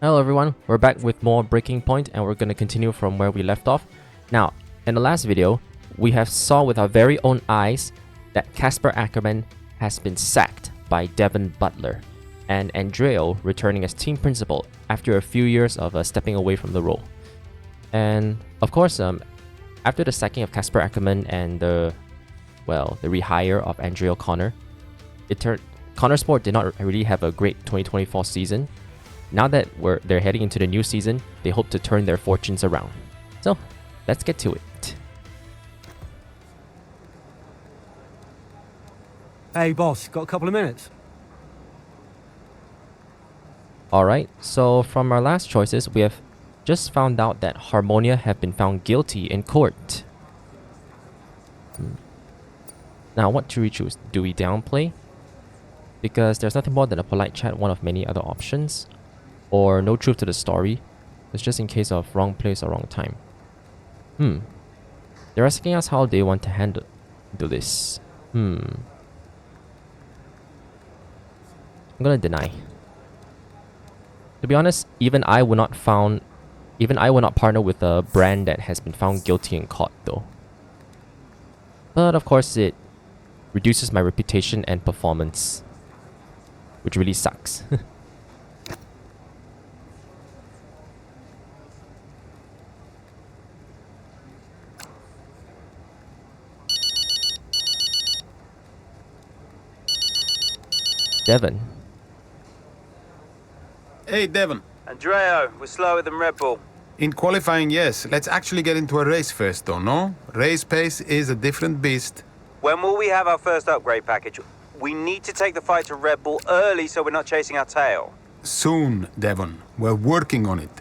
Hello everyone, we're back with more Breaking Point and we're going to continue from where we left off. Now, in the last video, we have saw with our very own eyes that Casper Ackerman has been sacked by Devon Butler and Andreo returning as team principal after a few years of stepping away from the role. And of course, after the sacking of Casper Ackerman and the rehire of Andreo Connor, Connor Sport did not really have a great 2024 season. Now that they're heading into the new season, they hope to turn their fortunes around. So, let's get to it. Hey boss, got a couple of minutes? Alright, so from our last choices, we have just found out that Harmonia have been found guilty in court. Now, what should we choose? Do we downplay? Because there's nothing more than a polite chat, one of many other options. Or no truth to the story. It's just in case of wrong place or wrong time. They're asking us how they want to handle this. I'm gonna deny. To be honest, even I would not partner with a brand that has been found guilty in court though. But of course it reduces my reputation and performance, which really sucks. Devon. Hey, Devon. Andreo, we're slower than Red Bull. In qualifying, yes. Let's actually get into a race first, though, no? Race pace is a different beast. When will we have our first upgrade package? We need to take the fight to Red Bull early so we're not chasing our tail. Soon, Devon. We're working on it.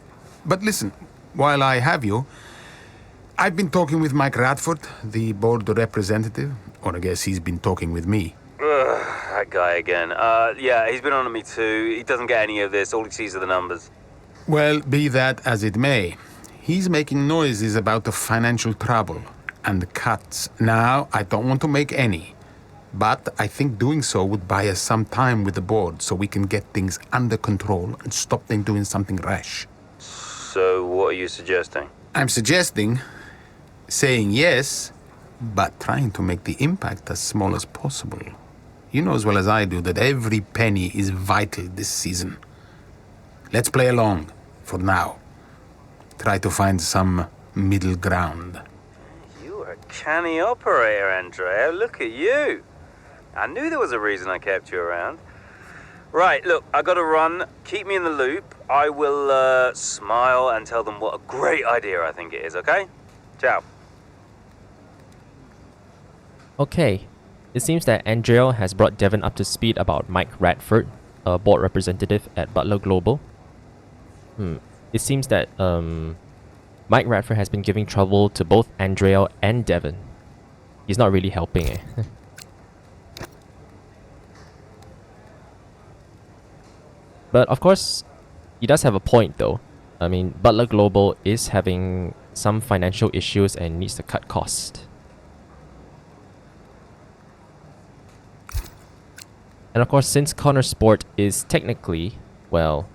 But listen, while I have you, I've been talking with Mike Radford, the board representative, or I guess he's been talking with me. Ugh, that guy again. Yeah, he's been on to me too. He doesn't get any of this. All he sees are the numbers. Well, be that as it may, he's making noises about the financial trouble and the cuts. Now, I don't want to make any, but I think doing so would buy us some time with the board so we can get things under control and stop them doing something rash. So, what are you suggesting? I'm suggesting saying yes, but trying to make the impact as small as possible. You know as well as I do that every penny is vital this season. Let's play along, for now. Try to find some middle ground. You are a canny operator, Andreo. Look at you. I knew there was a reason I kept you around. Right, look, I gotta run. Keep me in the loop. I will smile and tell them what a great idea I think it is, okay? Ciao. Okay, it seems that Andreo has brought Devon up to speed about Mike Radford, a board representative at Butler Global. It seems that Mike Radford has been giving trouble to both Andreo and Devon. He's not really helping, eh? But of course, he does have a point though. I mean, Butler Global is having some financial issues and needs to cut costs. And of course, since Connor Sport is technically, Butler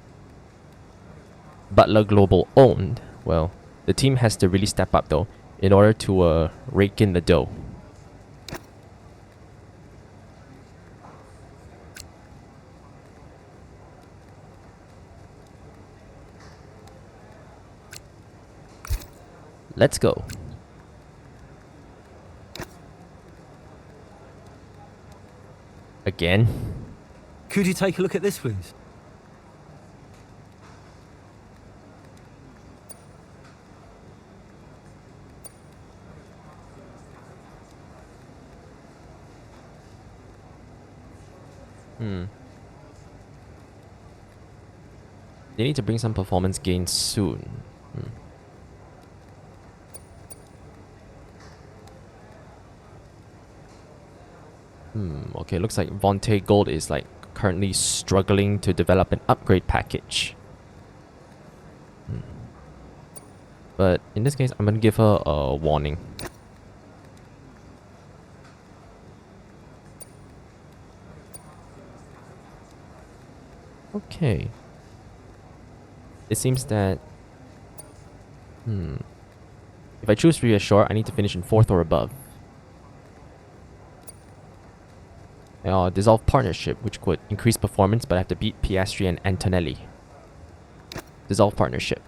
Global owned, the team has to really step up though in order to rake in the dough. Let's go. Again? Could you take a look at this, please? They need to bring some performance gains soon. Okay, looks like Vontae Gold is currently struggling to develop an upgrade package. But in this case, I'm gonna give her a warning. Okay. it seems that... If I choose reassure, I need to finish in 4th or above. Dissolve partnership, which could increase performance, but I have to beat Piastri and Antonelli. Dissolve partnership.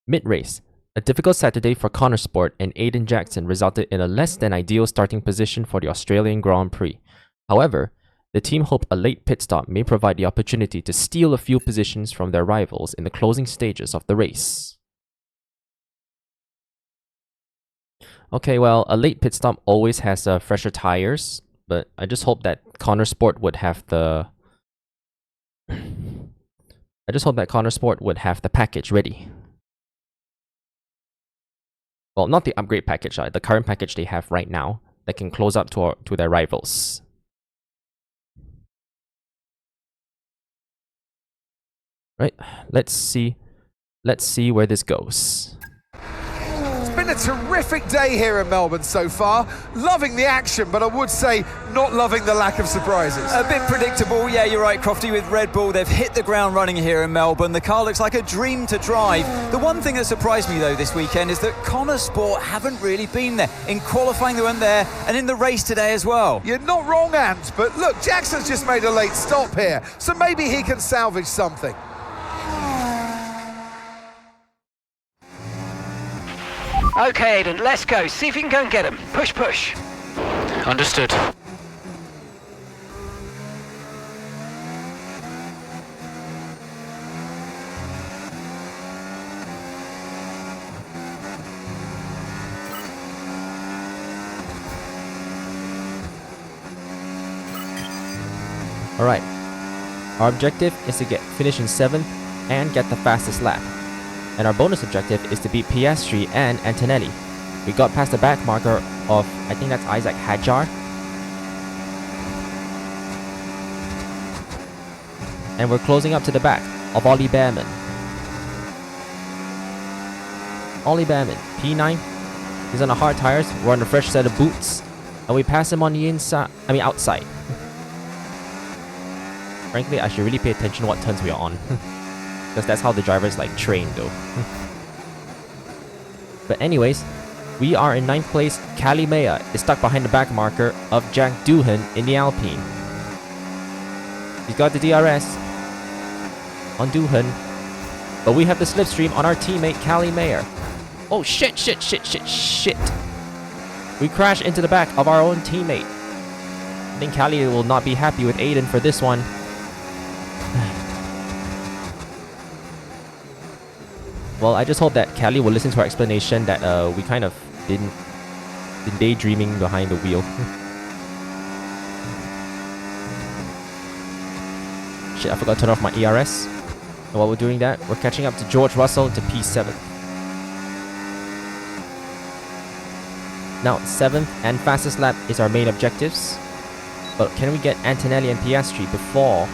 Mid-race. A difficult Saturday for Connor Sport and Aiden Jackson resulted in a less than ideal starting position for the Australian Grand Prix. However, the team hope a late pit stop may provide the opportunity to steal a few positions from their rivals in the closing stages of the race. Okay, well, a late pit stop always has fresher tires, but I just hope that Connor Sport would have the... package ready. Well, not the upgrade package, the current package they have right now that can close up to their rivals. Right, let's see where this goes. It's been a terrific day here in Melbourne so far. Loving the action, but I would say not loving the lack of surprises. A bit predictable, yeah, you're right, Crofty, with Red Bull. They've hit the ground running here in Melbourne. The car looks like a dream to drive. The one thing that surprised me, though, this weekend is that Connor Sport haven't really been there. In qualifying, they weren't there, and in the race today as well. You're not wrong, Ant, but look, Jackson's just made a late stop here, so maybe he can salvage something. Okay, Aiden, let's go. See if you can go and get him. Push, push. Understood. Alright, our objective is to finish in 7th and get the fastest lap. And our bonus objective is to beat Piastri and Antonelli. We got past the back marker of, I think that's Isaac Hadjar. And we're closing up to the back of Ollie Behrman. Ollie Behrman, P9. He's on the hard tires, we're on a fresh set of boots. And we pass him on the outside. Frankly, I should really pay attention to what turns we are on. Because that's how the drivers like train though. But anyways, we are in 9th place. Callie is stuck behind the back marker of Jack Doohan in the Alpine. He's got the DRS on Doohan. But we have the slipstream on our teammate Callie Mayer. Oh shit. We crash into the back of our own teammate. I think Callie will not be happy with Aiden for this one. Well, I just hope that Callie will listen to our explanation that we kind of been daydreaming behind the wheel. Shit, I forgot to turn off my ERS. And while we're doing that, we're catching up to George Russell to P7. Now, 7th and fastest lap is our main objectives. But can we get Antonelli and Piastri before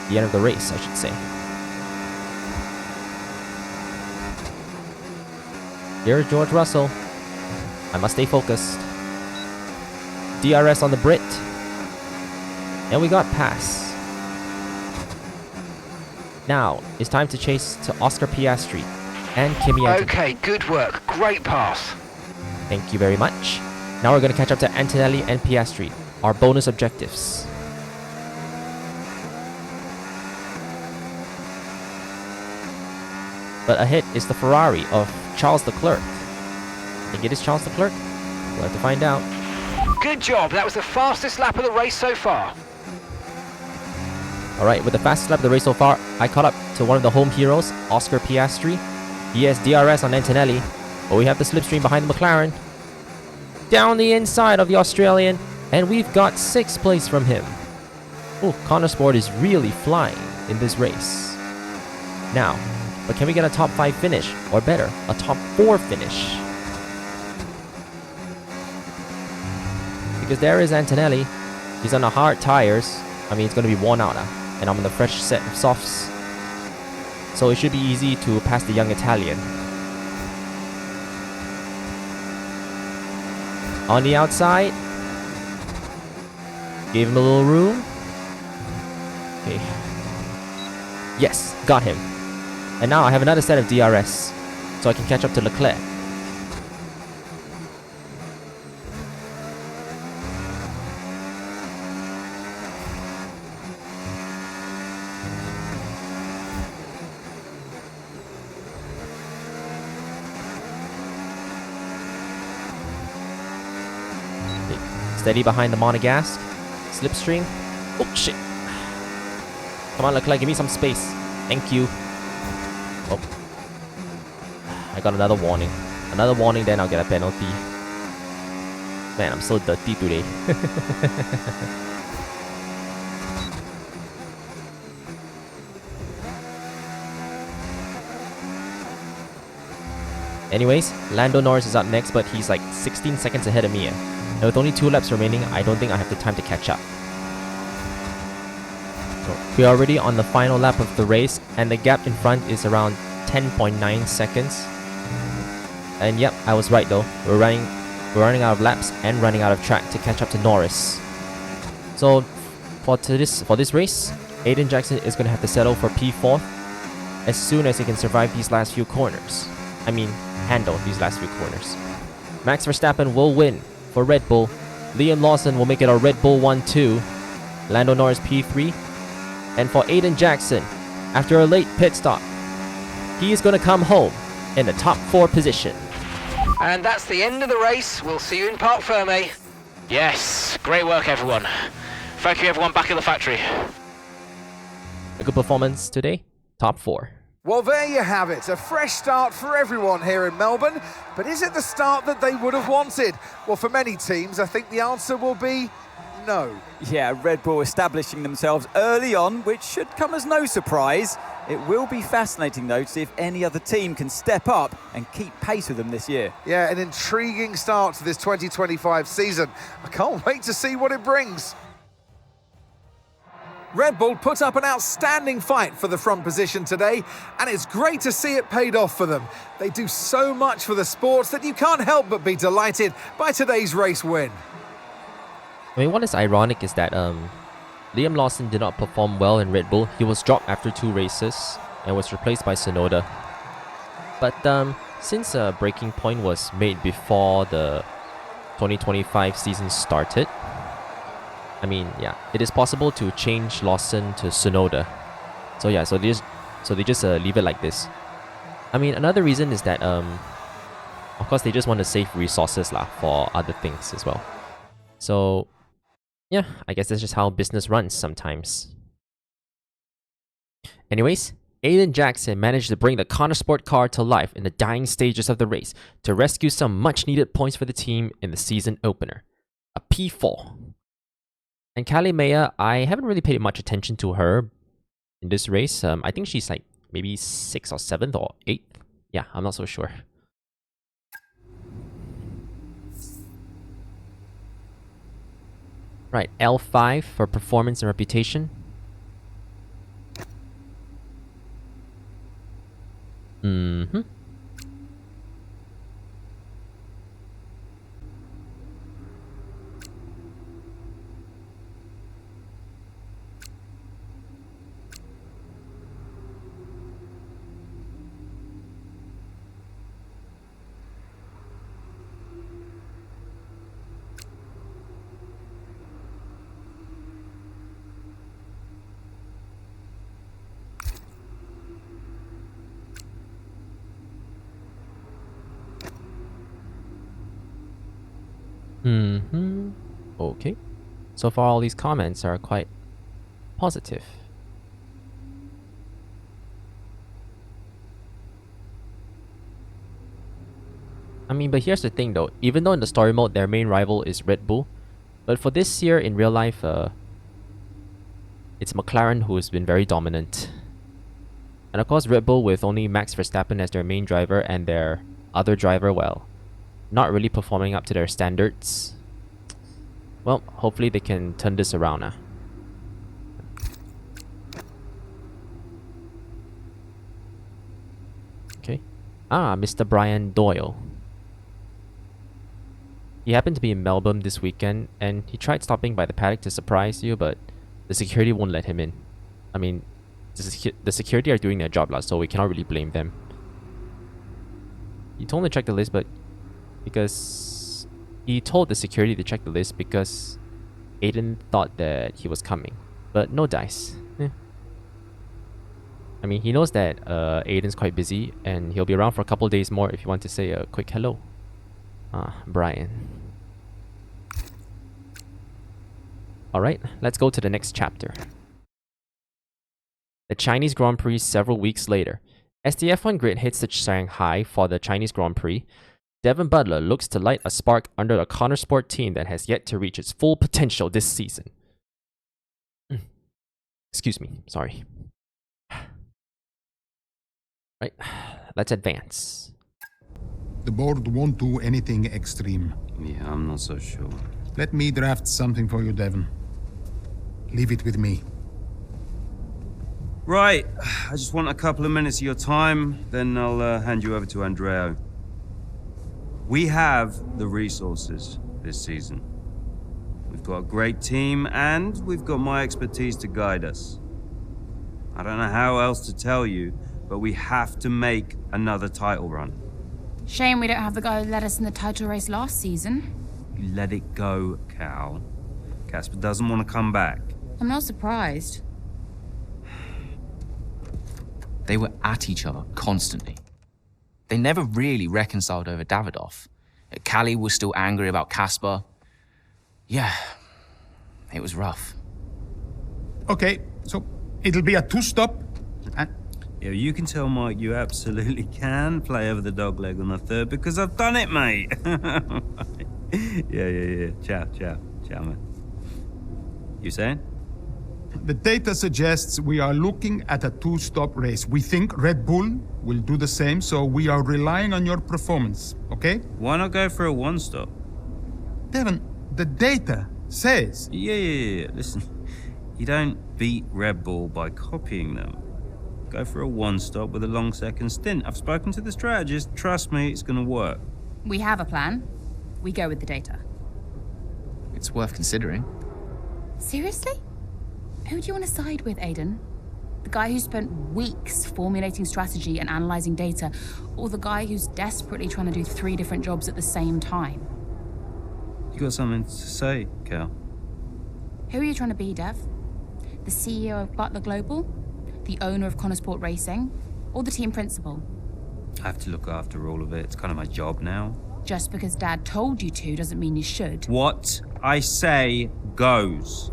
the end of the race, I should say. Here's George Russell. I must stay focused. DRS on the Brit. And we got pass. Now, it's time to chase to Oscar Piastri and Kimi Antonelli. Okay, good work. Great pass. Thank you very much. Now we're going to catch up to Antonelli and Piastri, our bonus objectives. But ahead is the Ferrari of Charles Leclerc. I think it is Charles Leclerc. We'll have to find out. Good job. That was the fastest lap of the race so far. Alright, with the fastest lap of the race so far, I caught up to one of the home heroes, Oscar Piastri. He has DRS on Antonelli, but we have the slipstream behind the McLaren. Down the inside of the Australian, and we've got 6th place from him. Oh, Connor Sport is really flying in this race. Now, but can we get a top 5 finish? Or better, a top 4 finish? Because there is Antonelli. He's on the hard tires. I mean, it's going to be worn out. And I'm on the fresh set of softs. So it should be easy to pass the young Italian. On the outside. Gave him a little room. Okay. Yes, got him. And now I have another set of DRS, so I can catch up to Leclerc. Steady behind the Monegasque. Slipstream. Oh, shit. Come on, Leclerc, give me some space. Thank you. Oh. I got another warning. Another warning, then I'll get a penalty. Man, I'm so dirty today. Anyways, Lando Norris is up next, but he's like 16 seconds ahead of me. And with only 2 laps remaining, I don't think I have the time to catch up. So we're already on the final lap of the race, and the gap in front is around 10.9 seconds. And yep, I was right though. We're running out of laps and running out of track to catch up to Norris. So for this race, Aiden Jackson is going to have to settle for P4 as soon as he can survive these last few corners. I mean, handle these last few corners. Max Verstappen will win for Red Bull. Liam Lawson will make it a Red Bull 1-2. Lando Norris P3. And for Aiden Jackson, after a late pit stop, he is going to come home in the top 4 position. And that's the end of the race. We'll see you in Parc Ferme. Yes, great work everyone. Thank you everyone back at the factory. A good performance today, top 4. Well, there you have it. A fresh start for everyone here in Melbourne. But is it the start that they would have wanted? Well, for many teams, I think the answer will be no. Yeah, Red Bull establishing themselves early on, which should come as no surprise. It will be fascinating, though, to see if any other team can step up and keep pace with them this year. Yeah, an intriguing start to this 2025 season. I can't wait to see what it brings. Red Bull put up an outstanding fight for the front position today, and it's great to see it paid off for them. They do so much for the sports that you can't help but be delighted by today's race win. I mean, what is ironic is that Liam Lawson did not perform well in Red Bull. He was dropped after 2 races and was replaced by Tsunoda. But since a breaking point was made before the 2025 season started, I mean, yeah, it is possible to change Lawson to Tsunoda. So yeah, so they just leave it like this. I mean, another reason is that of course they just want to save resources lah for other things as well. So yeah, I guess that's just how business runs sometimes. Anyways, Aiden Jackson managed to bring the Connor Sport car to life in the dying stages of the race to rescue some much needed points for the team in the season opener. A P4. And Callie, I haven't really paid much attention to her in this race. I think she's like maybe 6th or 7th or 8th. Yeah, I'm not so sure. Right, L5 for performance and reputation. Mm-hmm. Okay. So far, all these comments are quite positive. I mean, but here's the thing though. Even though in the story mode, their main rival is Red Bull, but for this year in real life, it's McLaren who has been very dominant. And of course, Red Bull with only Max Verstappen as their main driver and their other driver, well, not really performing up to their standards. Well, hopefully they can turn this around now. Okay. Ah, Mr. Brian Doyle. He happened to be in Melbourne this weekend, and he tried stopping by the paddock to surprise you, but the security won't let him in. I mean, the security are doing their job, so we cannot really blame them. He told him to check the list, but because he told the security to check the list because Aiden thought that he was coming, but no dice. I mean, he knows that Aiden's quite busy, and he'll be around for a couple days more if you want to say a quick hello. Brian. Alright, let's go to the next chapter. The Chinese Grand Prix several weeks later. As the F1 grid hits the Shanghai for the Chinese Grand Prix, Devon Butler looks to light a spark under the Connor Sport team that has yet to reach its full potential this season. Excuse me, sorry. Right, let's advance. The board won't do anything extreme. Yeah, I'm not so sure. Let me draft something for you, Devon. Leave it with me. Right, I just want a couple of minutes of your time, then I'll hand you over to Andreo. We have the resources this season. We've got a great team, and we've got my expertise to guide us. I don't know how else to tell you, but we have to make another title run. Shame we don't have the guy who led us in the title race last season. You let it go, Cal. Casper doesn't want to come back. I'm not surprised. They were at each other constantly. They never really reconciled over Davidoff. Callie was still angry about Casper. Yeah, it was rough. Okay, so it'll be a two-stop. Yeah, you can tell Mike you absolutely can play over the dog leg on the third because I've done it, mate. Yeah. Ciao, man. You saying? The data suggests we are looking at a two-stop race. We think Red Bull will do the same, so we are relying on your performance, okay? Why not go for a one-stop? Devon, the data says... Yeah. Listen, you don't beat Red Bull by copying them. Go for a one-stop with a long second stint. I've spoken to the strategist. Trust me, it's going to work. We have a plan. We go with the data. It's worth considering. Seriously? Who do you want to side with, Aiden? The guy who spent weeks formulating strategy and analyzing data, or the guy who's desperately trying to do 3 different jobs at the same time? You got something to say, Cal? Who are you trying to be, Dev? The CEO of Butler Global? The owner of Connor Sport Racing? Or the team principal? I have to look after all of it. It's kind of my job now. Just because Dad told you to doesn't mean you should. What I say goes.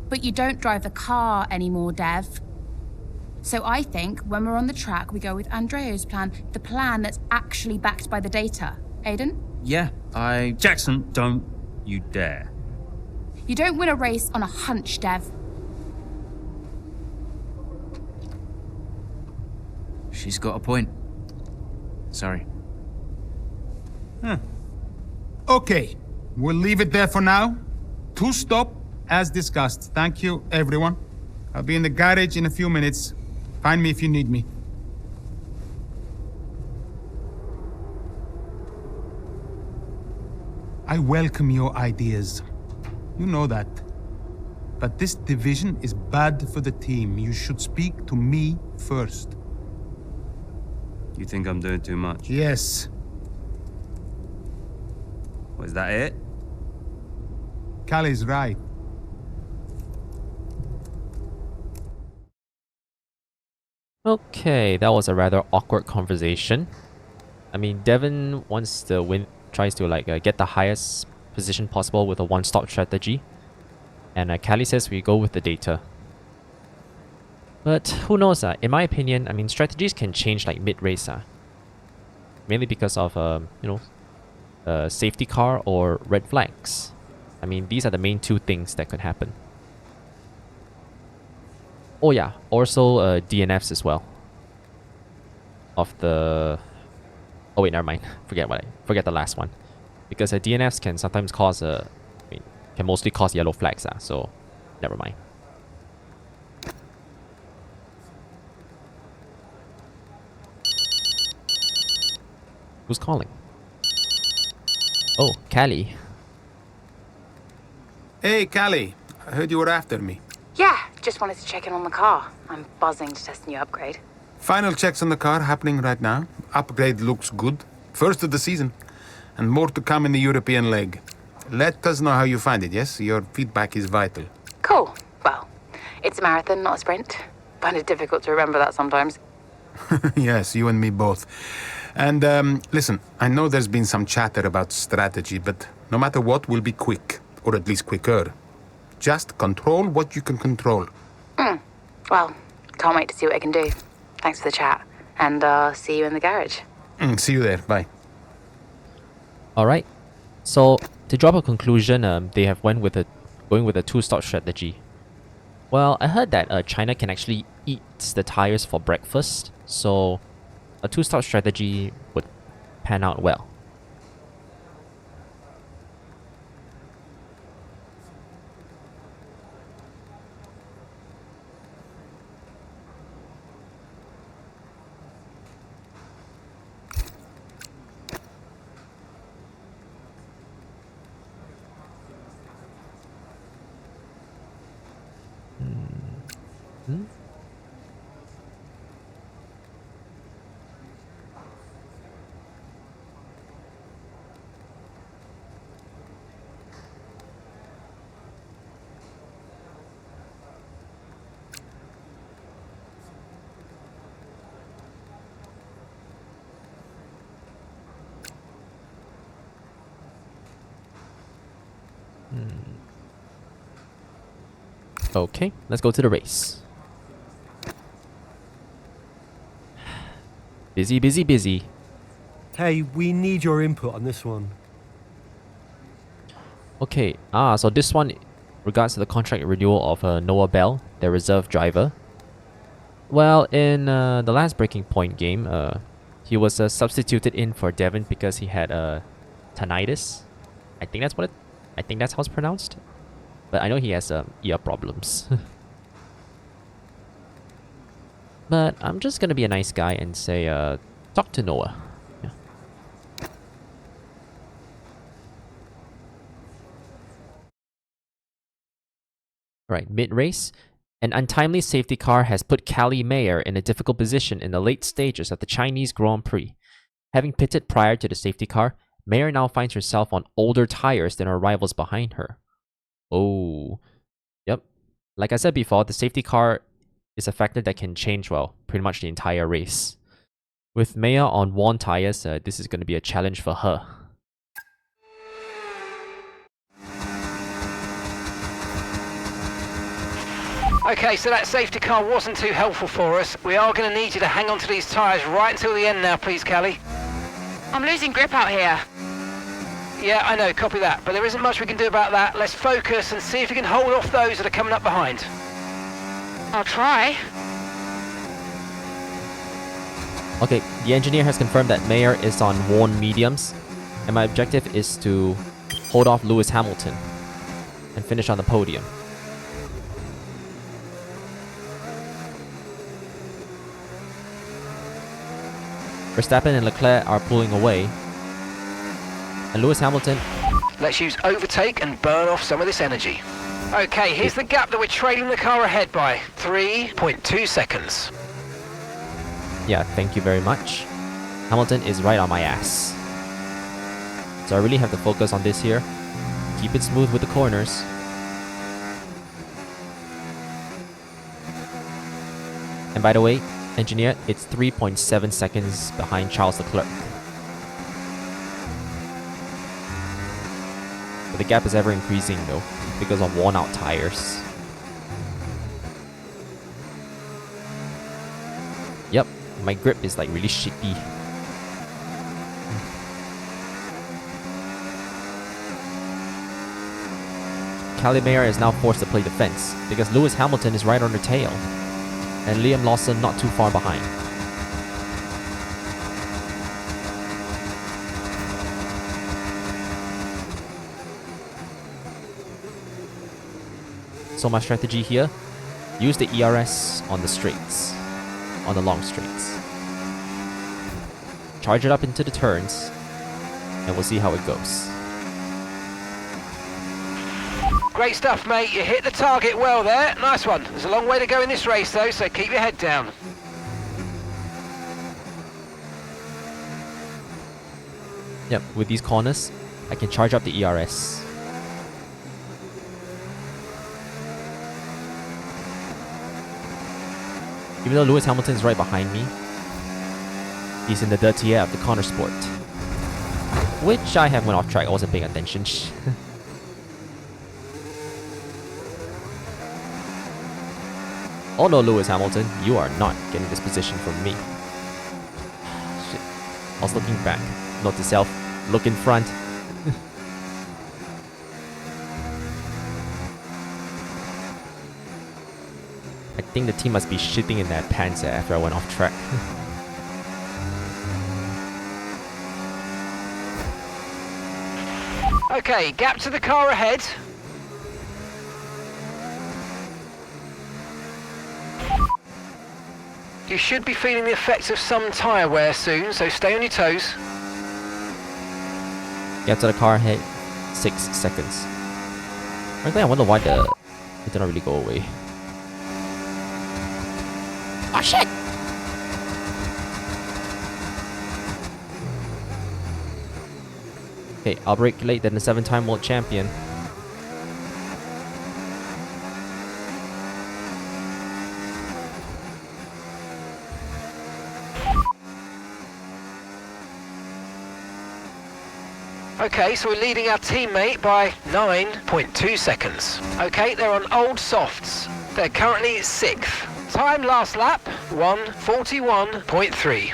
But you don't drive the car anymore, Dev. So I think when we're on the track, we go with Andreo's plan, the plan that's actually backed by the data. Aiden? Yeah, Jackson, don't you dare. You don't win a race on a hunch, Dev. She's got a point. Sorry. Okay, we'll leave it there for now. Two-stop, as discussed. Thank you, everyone. I'll be in the garage in a few minutes. Find me if you need me. I welcome your ideas. You know that. But this division is bad for the team. You should speak to me first. You think I'm doing too much? Yes. Was that it? Callie's right. Okay, that was a rather awkward conversation. I mean, Devon wants to win, tries to get the highest position possible with a one-stop strategy. And Callie says we go with the data. But who knows? In my opinion, I mean, strategies can change mid-race. Mainly because of, safety car or red flags. I mean, these are the main 2 things that could happen. Oh yeah, also DNFs as well. Of the... Oh wait, never mind. Forget the last one. Because DNFs can sometimes cause can mostly cause yellow flags. So, never mind. Who's calling? Oh, Callie. Hey, Callie. I heard you were after me. Yeah, just wanted to check in on the car. I'm buzzing to test the new upgrade. Final checks on the car happening right now. Upgrade looks good. First of the season. And more to come in the European leg. Let us know how you find it, yes? Your feedback is vital. Cool. Well, it's a marathon, not a sprint. Find it difficult to remember that sometimes. Yes, you and me both. And, listen, I know there's been some chatter about strategy, but no matter what, we'll be quick. Or at least quicker. Just control what you can control. Well, can't wait to see what I can do. Thanks for the chat. And, see you in the garage. See you there. Bye. Alright. So, to drop a conclusion, they have going with a two-stop strategy. Well, I heard that China can actually eat the tires for breakfast, so a two-stop strategy would pan out well. Okay, let's go to the race. Busy, busy, busy. Hey, we need your input on this one. Okay, so this one regards to the contract renewal of Noah Bell, their reserve driver. Well, in the last Breaking Point game, he was substituted in for Devon because he had tinnitus. I think that's how it's pronounced. But I know he has ear problems. But I'm just gonna be a nice guy and say, talk to Noah. Yeah. Right, mid-race. An untimely safety car has put Callie Mayer in a difficult position in the late stages of the Chinese Grand Prix. Having pitted prior to the safety car, Mayer now finds herself on older tires than her rivals behind her. Oh, yep. Like I said before, the safety car is a factor that can change, well, pretty much the entire race. With Maya on worn tires, this is going to be a challenge for her. Okay, so that safety car wasn't too helpful for us. We are going to need you to hang on to these tyres right until the end now, please, Callie. I'm losing grip out here. Yeah, I know, copy that. But there isn't much we can do about that. Let's focus and see if we can hold off those that are coming up behind. I'll try. Okay, the engineer has confirmed that Mayer is on worn mediums, and my objective is to hold off Lewis Hamilton and finish on the podium. Verstappen and Leclerc are pulling away, and Lewis Hamilton... Let's use overtake and burn off some of this energy. Okay, here's the gap that we're trailing the car ahead by. 3.2 seconds. Yeah, thank you very much. Hamilton is right on my ass. So I really have to focus on this here. Keep it smooth with the corners. And by the way, engineer, it's 3.7 seconds behind Charles Leclerc. But the gap is ever increasing though, because of worn out tires. Yep, my grip is like really shitty. Callie Mayer is now forced to play defense because Lewis Hamilton is right on her tail, and Liam Lawson not too far behind. So my strategy here, use the ERS on the straights, on the long straights. Charge it up into the turns, and we'll see how it goes. great stuff, mate. You hit the target well there. Nice one. There's a long way to go in this race, though, so keep your head down. Yep, with these corners, I can charge up the ERS. Even though Lewis Hamilton is right behind me, he's in the dirty air of the corner sport. Which I have went off track, I wasn't paying attention. Oh no, Lewis Hamilton, you are not getting this position from me. Shit. I was looking back. Note to self, look in front. I think the team must be shitting in their pants after I went off track. Okay, gap to the car ahead. You should be feeling the effects of some tyre wear soon, so stay on your toes. Get to the car ahead, 6 seconds. Frankly, I wonder why it didn't really go away. Oh shit! Okay, I'll break late than the 7-time world champion. Okay, so we're leading our teammate by 9.2 seconds. Okay, they're on old softs. They're currently 6th. Time last lap, 1:41.3.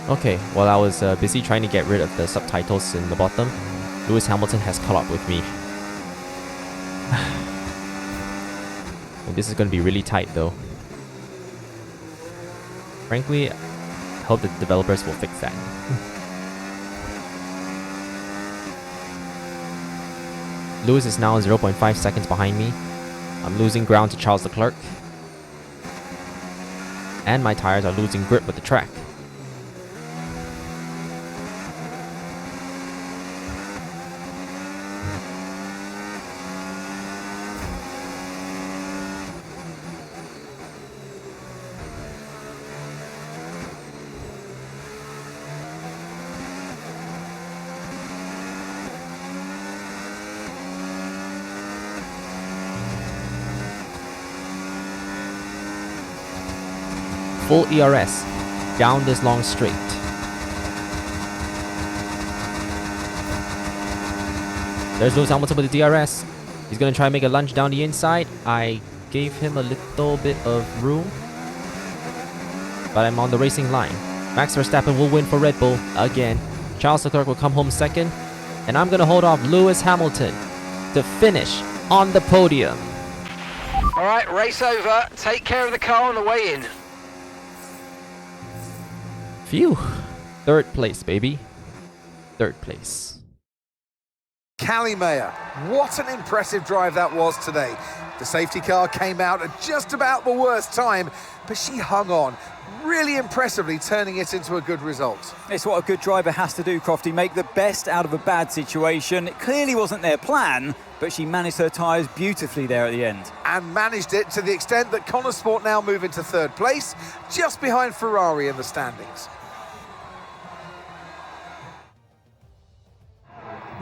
Okay, while I was busy trying to get rid of the subtitles in the bottom, Lewis Hamilton has caught up with me. And this is going to be really tight though. Frankly, I hope the developers will fix that. Lewis is now 0.5 seconds behind me. I'm losing ground to Charles Leclerc. And my tires are losing grip with the track. Full ERS down this long straight. There's Lewis Hamilton with the DRS. He's gonna try and make a lunge down the inside. I gave him a little bit of room, but I'm on the racing line. Max Verstappen will win for Red Bull again. Charles Leclerc will come home second, and I'm gonna hold off Lewis Hamilton to finish on the podium. All right, race over. Take care of the car on the way in. Phew. 3rd place, baby. 3rd place. Callie, what an impressive drive that was today. The safety car came out at just about the worst time, but she hung on, really impressively turning it into a good result. It's what a good driver has to do, Crofty, make the best out of a bad situation. It clearly wasn't their plan, but she managed her tyres beautifully there at the end. And managed it to the extent that Connor Sport now move into 3rd place, just behind Ferrari in the standings.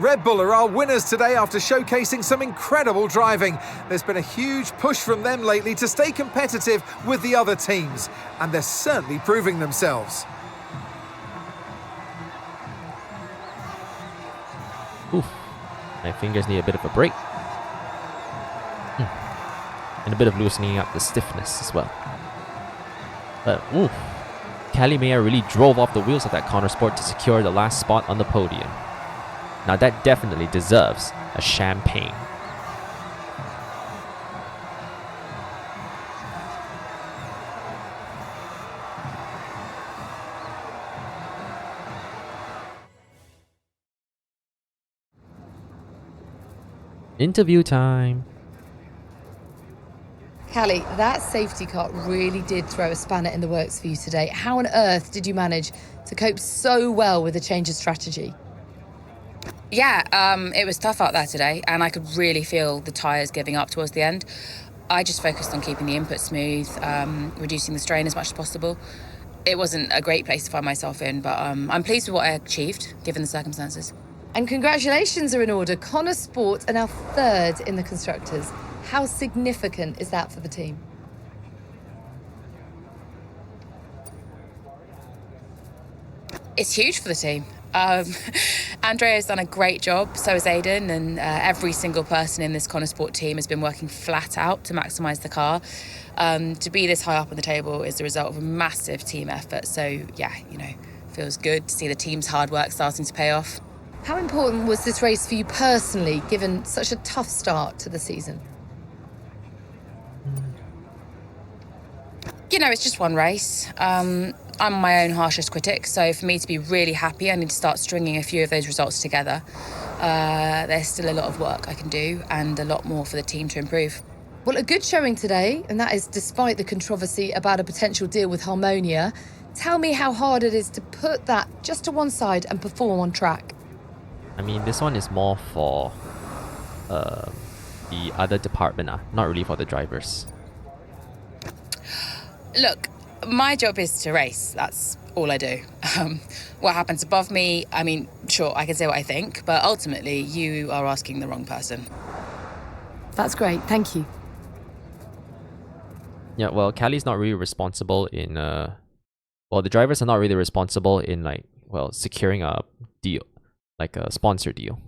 Red Bull are our winners today after showcasing some incredible driving. There's been a huge push from them lately to stay competitive with the other teams, and they're certainly proving themselves. Oof. My fingers need a bit of a break. And a bit of loosening up the stiffness as well. But oof. Callie really drove off the wheels of that Connor Sport to secure the last spot on the podium. Now that definitely deserves a champagne. Interview time. Callie, that safety car really did throw a spanner in the works for you today. How on earth did you manage to cope so well with the change of strategy? Yeah, it was tough out there today, and I could really feel the tyres giving up towards the end. I just focused on keeping the input smooth, reducing the strain as much as possible. It wasn't a great place to find myself in, but I'm pleased with what I achieved, given the circumstances. And congratulations are in order. Connor Sport are now third in the Constructors. How significant is that for the team? It's huge for the team. Andrea's done a great job, so has Aiden, and every single person in this Connor Sport team has been working flat out to maximise the car. To be this high up on the table is the result of a massive team effort, so yeah, feels good to see the team's hard work starting to pay off. How important was this race for you personally, given such a tough start to the season? It's just one race. I'm my own harshest critic, so for me to be really happy, I need to start stringing a few of those results together. There's still a lot of work I can do and a lot more for the team to improve. Well, a good showing today, and that is despite the controversy about a potential deal with Harmonia. Tell me how hard it is to put that just to one side and perform on track. I mean, this one is more for the other department, not really for the drivers. Look, my job is to race. That's all I do. What happens above me, I mean, sure, I can say what I think, but ultimately you are asking the wrong person. That's great, thank you. Yeah, well, Callie's not really responsible in... the drivers are not really responsible in, securing a deal, like a sponsor deal.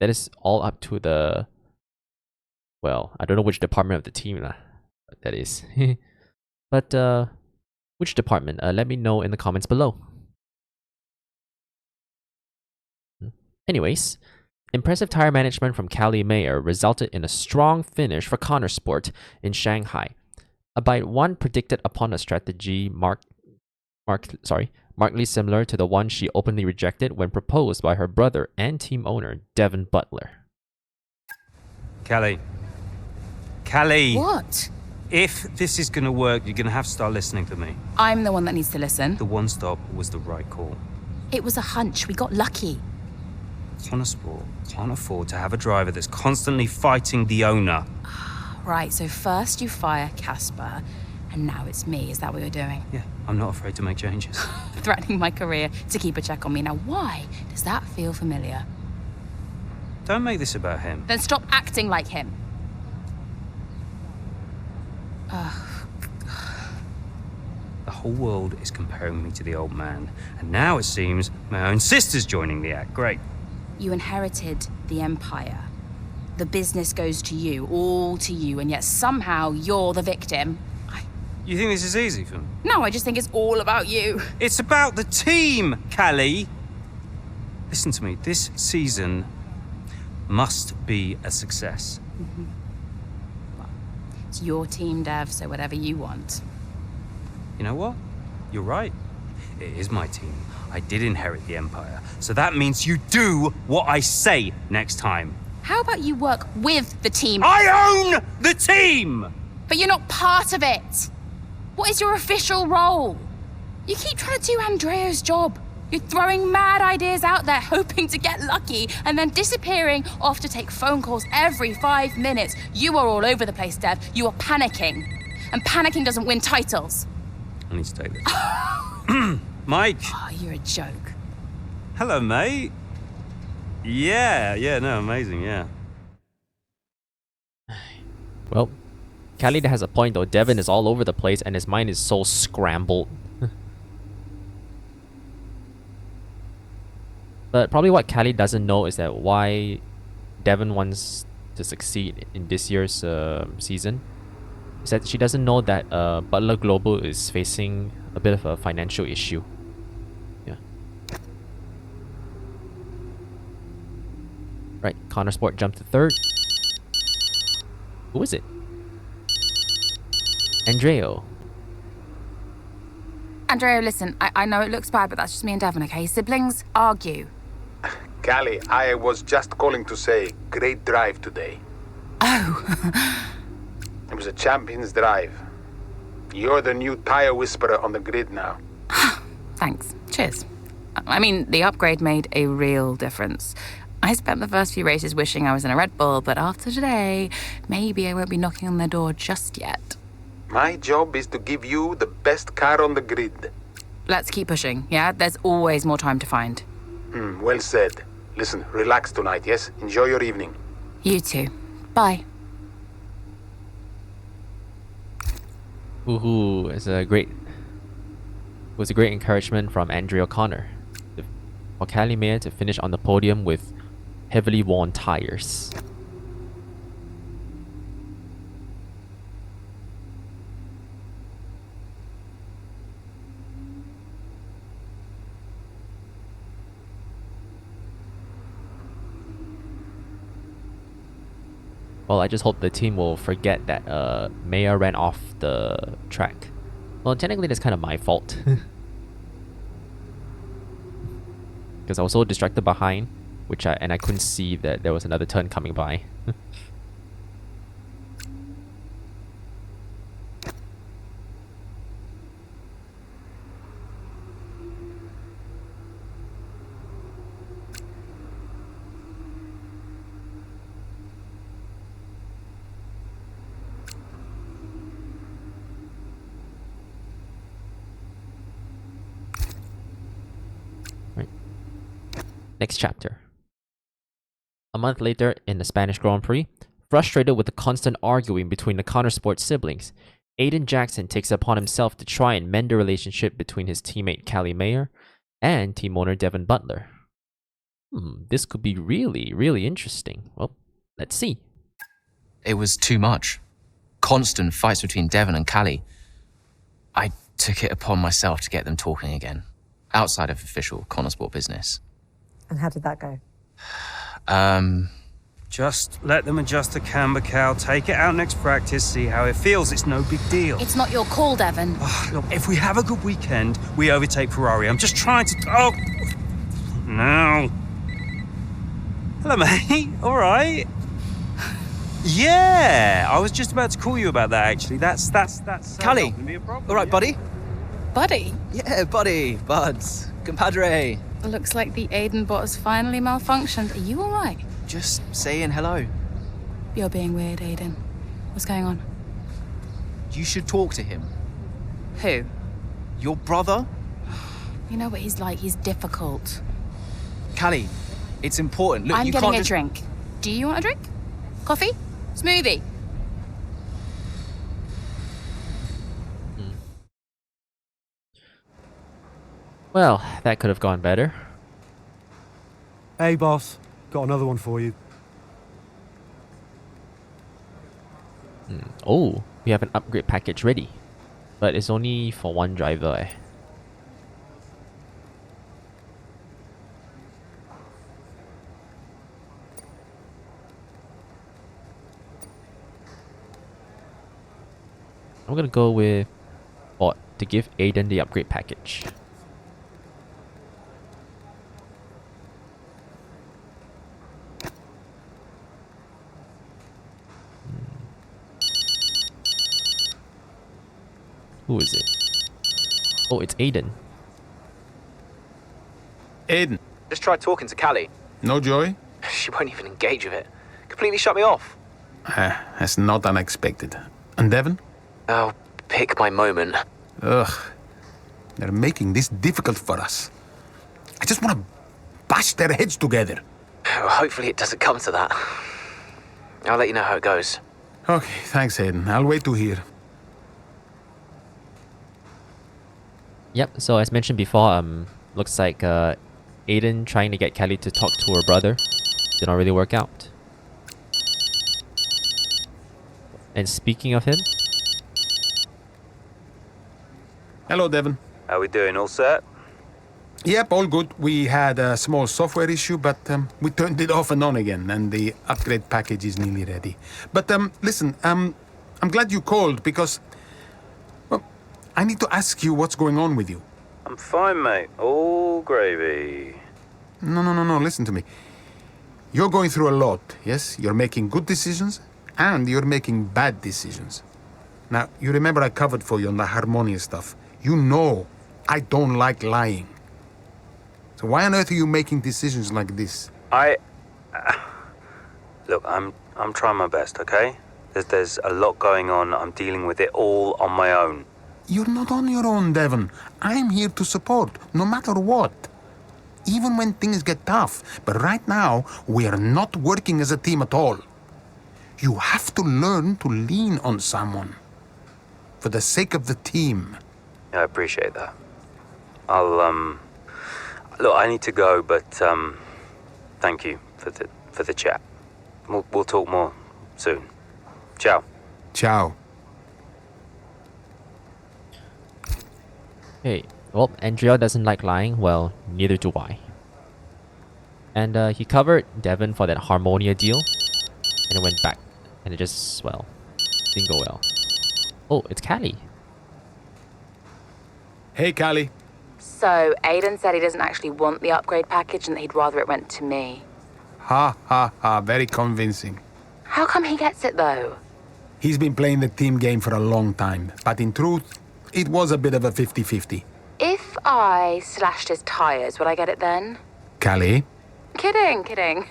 That is all up to the... I don't know which department of the team that is. But, which department? Let me know in the comments below. Anyways, impressive tire management from Callie Mayer resulted in a strong finish for Connor Sport in Shanghai. A bite one predicted upon a strategy markedly similar to the one she openly rejected when proposed by her brother and team owner, Devon Butler. Callie. What? If this is going to work, you're going to have to start listening to me. I'm the one that needs to listen. The one stop was the right call. It was a hunch. We got lucky. Connor Sport can't afford to have a driver that's constantly fighting the owner. Right, so first you fire Casper, and now it's me. Is that what you're doing? Yeah, I'm not afraid to make changes. Threatening my career to keep a check on me. Now, why does that feel familiar? Don't make this about him. Then stop acting like him. The whole world is comparing me to the old man, and now it seems my own sister's joining the act. Great. You inherited the empire. The business goes to you, all to you, and yet somehow you're the victim. You think this is easy for me? No, I just think it's all about you. It's about the team, Callie. Listen to me, this season must be a success. Mm-hmm. It's your team, Dev, so whatever you want. You know what? You're right. It is my team. I did inherit the empire. So that means you do what I say next time. How about you work with the team? I own the team! But you're not part of it. What is your official role? You keep trying to do Andrea's job. You're throwing mad ideas out there, hoping to get lucky, and then disappearing off to take phone calls every 5 minutes. You are all over the place, Dev. You are panicking. And panicking doesn't win titles. I need to take this. Mike. Oh, you're a joke. Hello, mate. Yeah, no, amazing, yeah. Well, Callie has a point though. Devon is all over the place and his mind is so scrambled. But probably what Callie doesn't know is that why Devon wants to succeed in this year's season is that she doesn't know that Butler Global is facing a bit of a financial issue. Yeah. Right, Connor Sport jumped to third. Who is it? Andreo. Andrea, listen, I know it looks bad, but that's just me and Devon, okay? Siblings argue. Callie, I was just calling to say, great drive today. Oh. It was a champion's drive. You're the new tire whisperer on the grid now. Thanks. Cheers. I mean, the upgrade made a real difference. I spent the first few races wishing I was in a Red Bull, but after today, maybe I won't be knocking on their door just yet. My job is to give you the best car on the grid. Let's keep pushing, yeah? There's always more time to find. Well said. Listen, relax tonight, yes? Enjoy your evening. You too. Bye. Woohoo! It was a great encouragement from Andrea O'Connor for Callie Mayer to finish on the podium with heavily worn tires. Well, I just hope the team will forget that Mayer ran off the track. Well, technically that's kind of my fault. Because I was so distracted behind, I couldn't see that there was another turn coming by. Next chapter. A month later, in the Spanish Grand Prix, frustrated with the constant arguing between the Connorsport siblings, Aiden Jackson takes it upon himself to try and mend the relationship between his teammate Callie Mayer and team owner Devon Butler. This could be really, really interesting. Well, let's see. It was too much. Constant fights between Devon and Callie. I took it upon myself to get them talking again, outside of official Connorsport business. And how did that go? Just let them adjust the camber, Cal. Take it out next practice, see how it feels. It's no big deal. It's not your call, Devon. Look, if we have a good weekend, we overtake Ferrari. I'm just trying to... Oh! No. Hello, mate. All right. Yeah, I was just about to call you about that, actually. That's Callie, not gonna be a problem, all right, yeah. buddy? Buddy? Yeah, buddy, buds, compadre. Looks like the Aiden bot has finally malfunctioned. Are you all right? Just saying hello. You're being weird, Aiden. What's going on? You should talk to him. Who? Your brother? You know what he's like. He's difficult. Callie, it's important. Look, I'm you getting can't a just... drink. Do you want a drink? Coffee? Smoothie? Well, that could have gone better. Hey, boss. Got another one for you. Oh, we have an upgrade package ready. But it's only for one driver. I'm gonna go with bot to give Aiden the upgrade package. Who is it? Oh, it's Aiden. Aiden, Just tried talking to Callie. no joy? She won't even engage with it. Completely shut me off. That's not unexpected. And Devon? Oh, pick my moment. Ugh. They're making this difficult for us. I just want to bash their heads together. Hopefully it doesn't come to that. I'll let you know how it goes. Okay, thanks, Aiden. I'll wait to hear. Yep, so as mentioned before, looks like Aiden trying to get Callie to talk to her brother did not really work out. And speaking of him... Hello, Devon. How we doing? All set? Yep, all good. We had a small software issue, but we turned it off and on again, and the upgrade package is nearly ready. But listen, I'm glad you called because, well, I need to ask you what's going on with you. I'm fine, mate. All gravy. No, listen to me. You're going through a lot, yes? You're making good decisions, And you're making bad decisions. Now, you remember I covered for you on the harmonious stuff. You know I don't like lying. So why on earth are you making decisions like this? Look, I'm trying my best, okay? There's a lot going on. I'm dealing with it all on my own. You're not on your own, Devon. I'm here to support, no matter what. Even when things get tough. But right now, we are not working as a team at all. You have to learn to lean on someone. For the sake of the team. Yeah, I appreciate that. Look, I need to go, but, thank you for the chat. We'll talk more soon. Ciao. Ciao. Hey, well, Andrea doesn't like lying. Well, neither do I. And he covered Devon for that Harmonia deal. And it went back. And it just, well, didn't go well. Oh, it's Callie. Hey, Callie. So, Aiden said he doesn't actually want the upgrade package and that he'd rather it went to me. Ha, ha, ha. Very convincing. How come he gets it, though? He's been playing the team game for a long time. But in truth, it was a bit of a 50-50. If I slashed his tires, would I get it then? Callie? Kidding.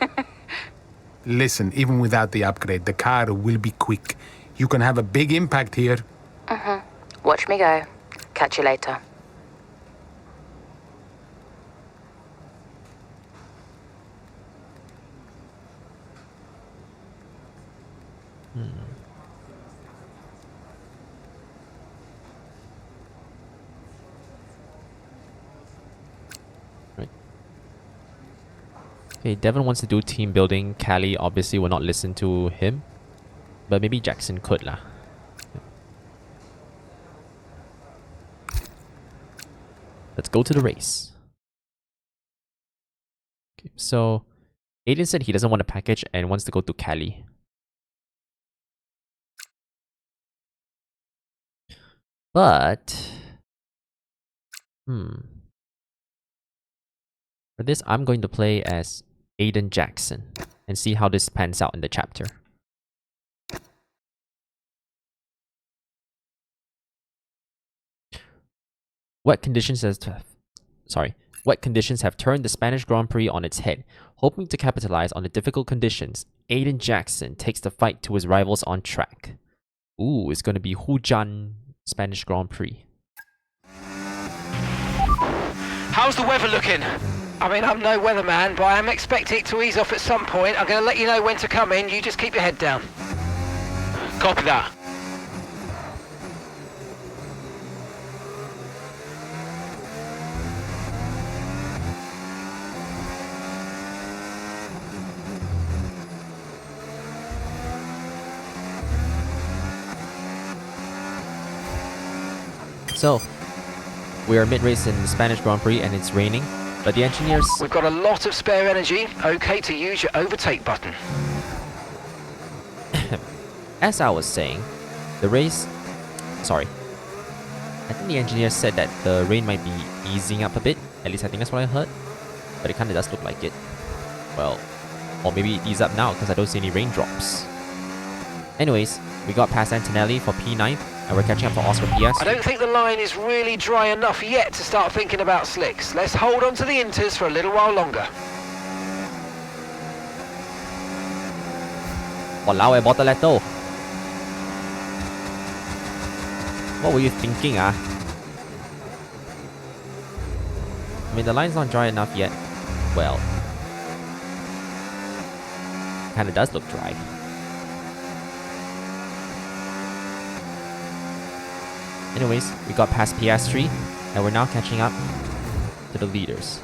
Listen, even without the upgrade, the car will be quick. You can have a big impact here. Watch me go. Catch you later. Right. Okay, Devon wants to do team building. Callie obviously will not listen to him. But maybe Jackson could lah. Let's go to the race. Okay, so Aiden said he doesn't want a package and wants to go to Callie. But for this, I'm going to play as Aiden Jackson and see how this pans out in the chapter. Wet conditions have turned the Spanish Grand Prix on its head. Hoping to capitalize on the difficult conditions, Aiden Jackson takes the fight to his rivals on track. Ooh, it's going to be Hujan Spanish Grand Prix. How's the weather looking? I mean, I'm no weatherman, but I am expecting it to ease off at some point. I'm going to let you know when to come in. You just keep your head down. Copy that. So, we are mid-race in the Spanish Grand Prix and it's raining, but the engineers... We've got a lot of spare energy. Okay to use your overtake button. As I was saying, the race... Sorry. I think the engineers said that the rain might be easing up a bit. At least I think that's what I heard. But it kind of does look like it. Well, or maybe it ease up now because I don't see any raindrops. Anyways, we got past Antonelli for P9 and we're catching up to Oscar PS. I don't think the line is really dry enough yet to start thinking about slicks. Let's hold on to the inters for a little while longer. Walao Botoletto. What were you thinking, ah? I mean, the line's not dry enough yet. Well, kinda does look dry. Anyways, we got past PS3 and we're now catching up to the leaders.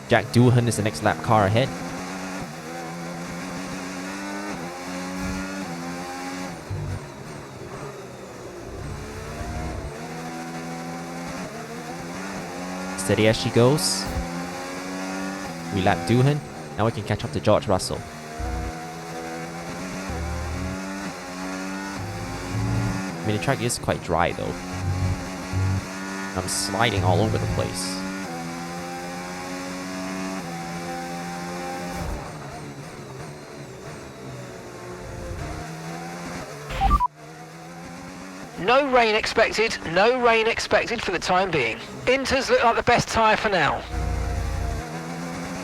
Jack Doohan is the next lap car ahead. Steady as she goes. We lap Doohan. Now we can catch up to George Russell. I mean, the track is quite dry though. I'm sliding all over the place. No rain expected, no rain expected for the time being. Inter's look like the best tyre for now.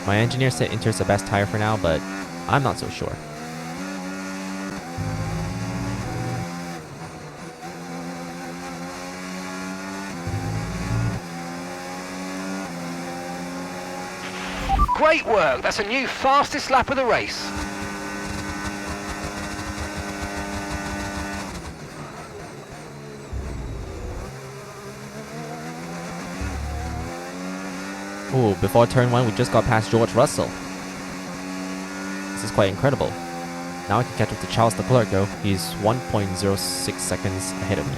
My engineer said Inter's the best tire for now, but I'm not so sure. Great work, that's a new fastest lap of the race. Ooh, before turn 1, we just got past George Russell. This is quite incredible. Now I can catch up to Charles Leclerc though. He's 1.06 seconds ahead of me.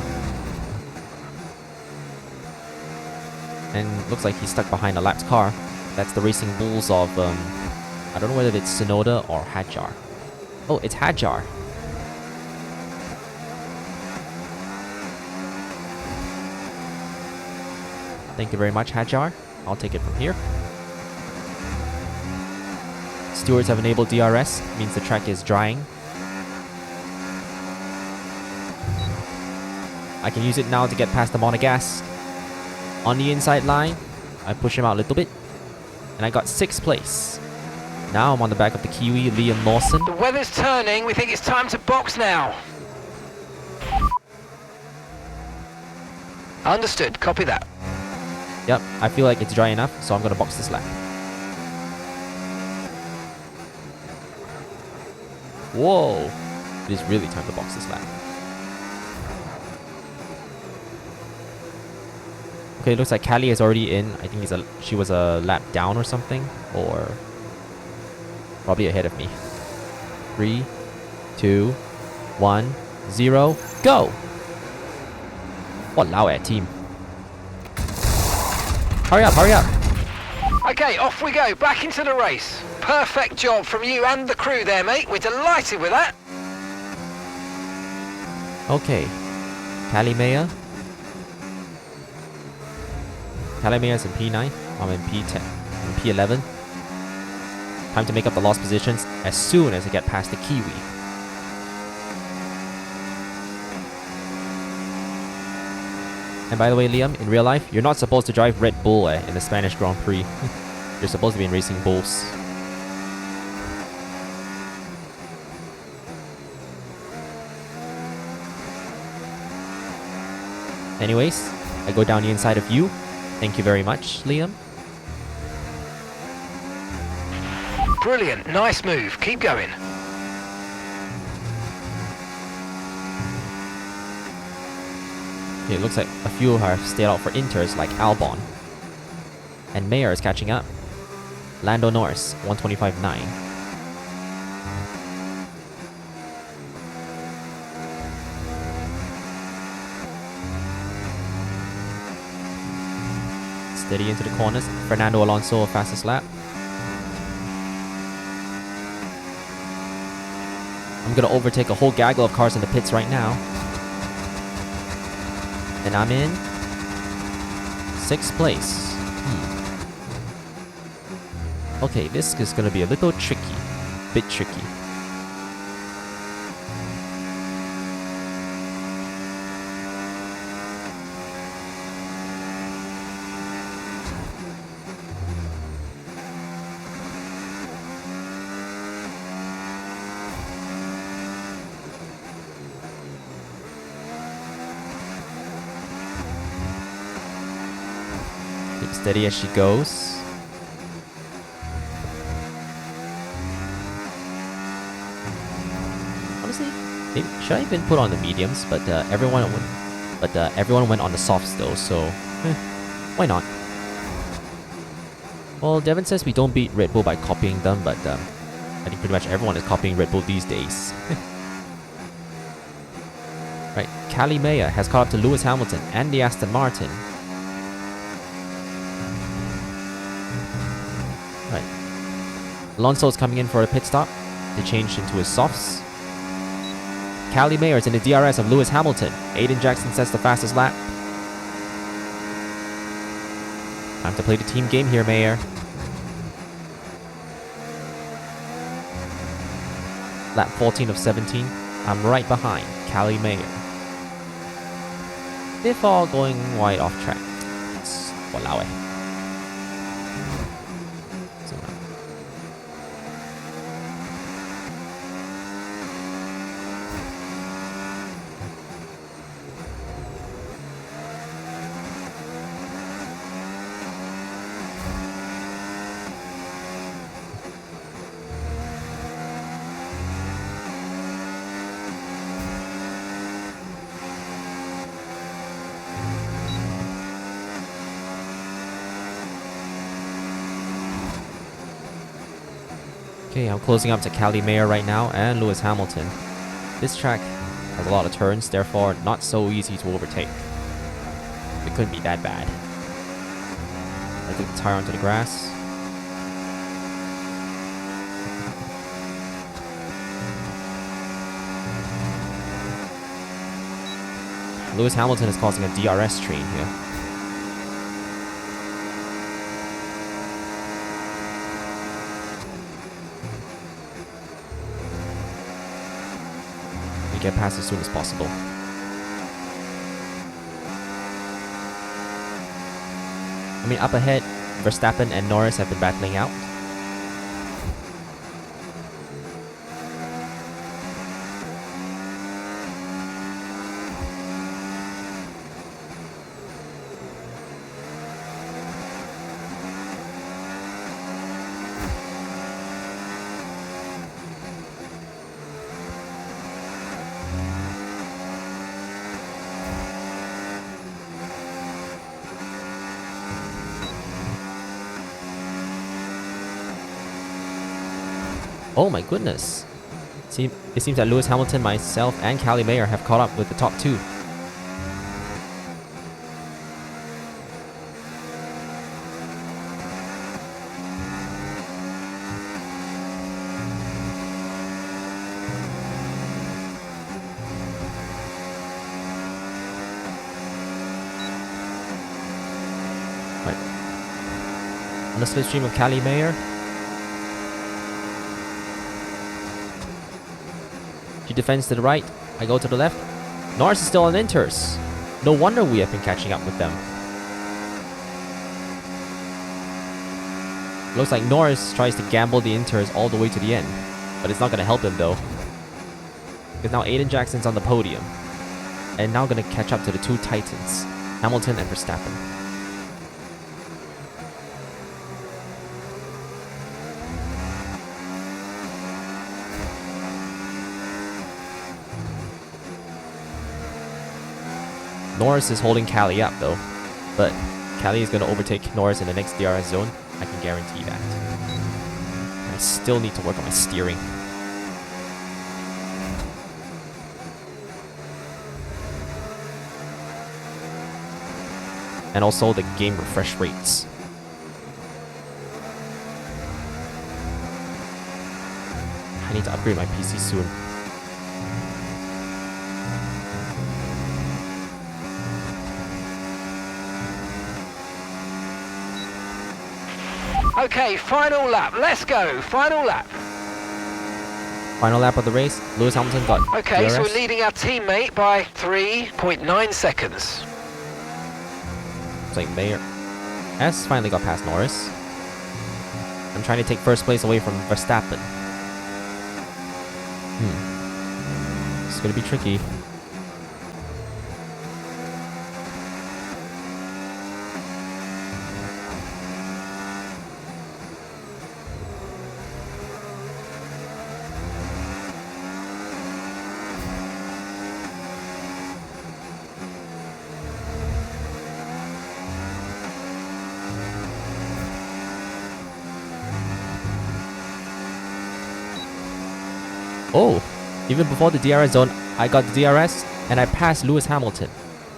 And looks like he's stuck behind a lapped car. That's the Racing Bulls of, I don't know whether it's Sonoda or Hadjar. Oh, it's Hadjar. Thank you very much, Hadjar. I'll take it from here. Stewards have enabled DRS, means the track is drying. I can use it now to get past the Monegasque. On the inside line, I push him out a little bit. And I got 6th place. Now I'm on the back of the Kiwi, Liam Lawson. The weather's turning, we think it's time to box now. Understood, copy that. Yep, I feel like it's dry enough, so I'm gonna box this lap. Whoa! It is really time to box this lap. Okay, looks like Callie is already in. I think she was a lap down or something, or probably ahead of me. 3, 2, 1, 0, go! Walao eh, team. Hurry up, hurry up! Okay, off we go, back into the race. Perfect job from you and the crew there, mate. We're delighted with that. Okay, Callie Meyer. Callie Meyer's in P9. I'm in P10. I'm in P11. Time to make up the lost positions as soon as I get past the Kiwi. And by the way, Liam, in real life, you're not supposed to drive Red Bull in the Spanish Grand Prix. You're supposed to be in Racing Bulls. Anyways, I go down the inside of you. Thank you very much, Liam. Brilliant, nice move, keep going. Okay, it looks like a few have stayed out for Inters, like Albon. And Mayer is catching up. Lando Norris, 125.9. Steady into the corners. Fernando Alonso, fastest lap. I'm gonna overtake a whole gaggle of cars in the pits right now. And I'm in 6th place. Okay, this is gonna be a little tricky. Bit tricky. Keep steady as she goes. Honestly, maybe, should I even put on the mediums? But everyone went on the softs though, so why not? Well, Devon says we don't beat Red Bull by copying them, but I think pretty much everyone is copying Red Bull these days. Right, Callie Meyer has caught up to Lewis Hamilton and the Aston Martin. Right, Alonso's coming in for a pit stop to change into his softs. Callie Meyer is in the DRS of Lewis Hamilton. Aiden Jackson sets the fastest lap. Time to play the team game here, Meyer. Lap 14 of 17. I'm right behind Callie Meyer. before going wide off track. Walao eh. Zoom out. Okay, I'm closing up to Callie right now and Lewis Hamilton. This track has a lot of turns, therefore not so easy to overtake. It couldn't be that bad. I took the tire onto the grass. Lewis Hamilton is causing a DRS train here. Get past as soon as possible. I mean, up ahead, Verstappen and Norris have been battling out. Oh my goodness. It seems that Lewis Hamilton, myself, and Callie have caught up with the top two. Right. On the slipstream of Callie She defends to the right. I go to the left. Norris is still on inters. No wonder we have been catching up with them. Looks like Norris tries to gamble the inters all the way to the end. But it's not going to help him though. Because now Aiden Jackson's on the podium. And now going to catch up to the two titans. Hamilton and Verstappen. Norris is holding Callie up though, but Callie is going to overtake Norris in the next DRS zone. I can guarantee that. I still need to work on my steering. And also the game refresh rates. I need to upgrade my PC soon. Okay, final lap. Let's go. Final lap. Final lap of the race. Lewis Hamilton got Okay, DRS. so we're leading our teammate by 3.9 seconds. It's like Mayer S finally got past Norris. I'm trying to take first place away from Verstappen. It's gonna be tricky. Oh, even before the DRS zone, I got the DRS and I passed Lewis Hamilton.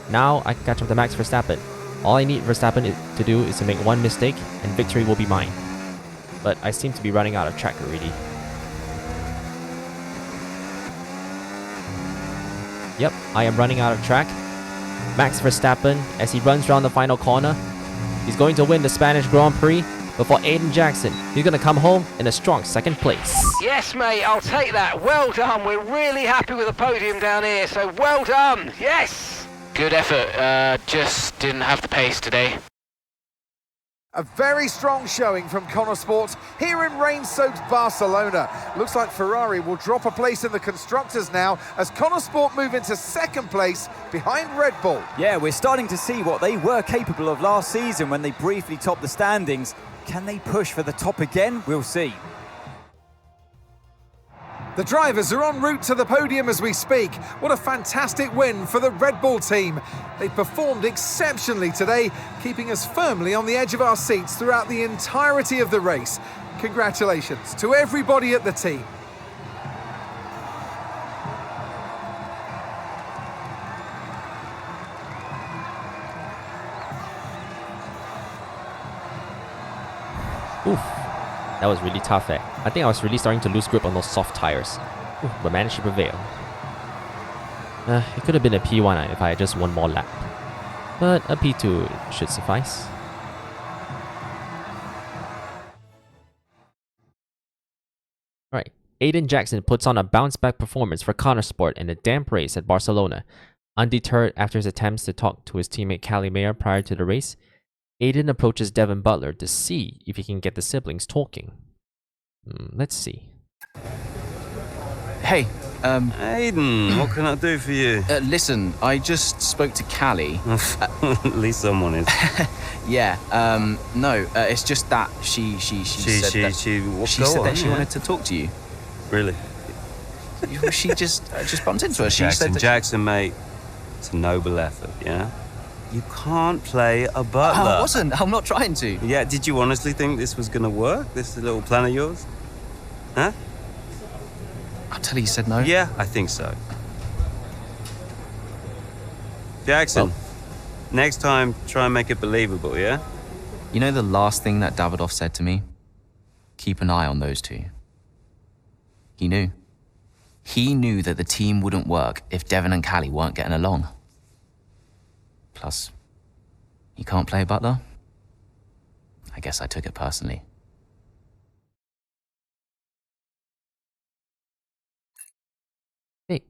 Now I can catch up to Max Verstappen. All I need Verstappen to do is to make one mistake and victory will be mine. But I seem to be running out of track already. Yep, I am running out of track. Max Verstappen, as he runs around the final corner, he's going to win the Spanish Grand Prix before Aiden Jackson. He's going to come home in a strong second place. Yes, mate, I'll take that. Well done. We're really happy with the podium down here, so well done. Yes! Good effort. Just didn't have the pace today. A very strong showing from Connor Sport here in rain-soaked Barcelona. Looks like Ferrari will drop a place in the constructors now as Connor Sport move into second place behind Red Bull. Yeah, we're starting to see what they were capable of last season when they briefly topped the standings. Can they push for the top again? We'll see. The drivers are en route to the podium as we speak. What a fantastic win for the Red Bull team. They performed exceptionally today, keeping us firmly on the edge of our seats throughout the entirety of the race. Congratulations to everybody at the team. Oof. That was really tough, eh? I think I was really starting to lose grip on those soft tires. Oof, but managed to prevail. It could have been a P1 if I had just one more lap. But a P2 should suffice. Alright, Aiden Jackson puts on a bounce-back performance for Connor Sport in a damp race at Barcelona. Undeterred after his attempts to talk to his teammate Callie prior to the race, Aiden approaches Devon Butler to see if he can get the siblings talking. Let's see. Hey, Aiden, what can I do for you? Listen, I just spoke to Callie. At least someone is. Yeah, no, it's just that she said that she wanted to talk to you. Really? She just bumped into her. She said that Jackson, mate, it's a noble effort, yeah? You can't play a butler. I wasn't. I'm not trying to. Yeah, did you honestly think this was gonna work? This little plan of yours? Huh? Until he said no. Yeah, I think so. Jackson, next time try and make it believable, yeah? You know the last thing that Davidoff said to me? Keep an eye on those two. He knew. He knew that the team wouldn't work if Devon and Callie weren't getting along. Plus, you can't play butler? I guess I took it personally. Hey.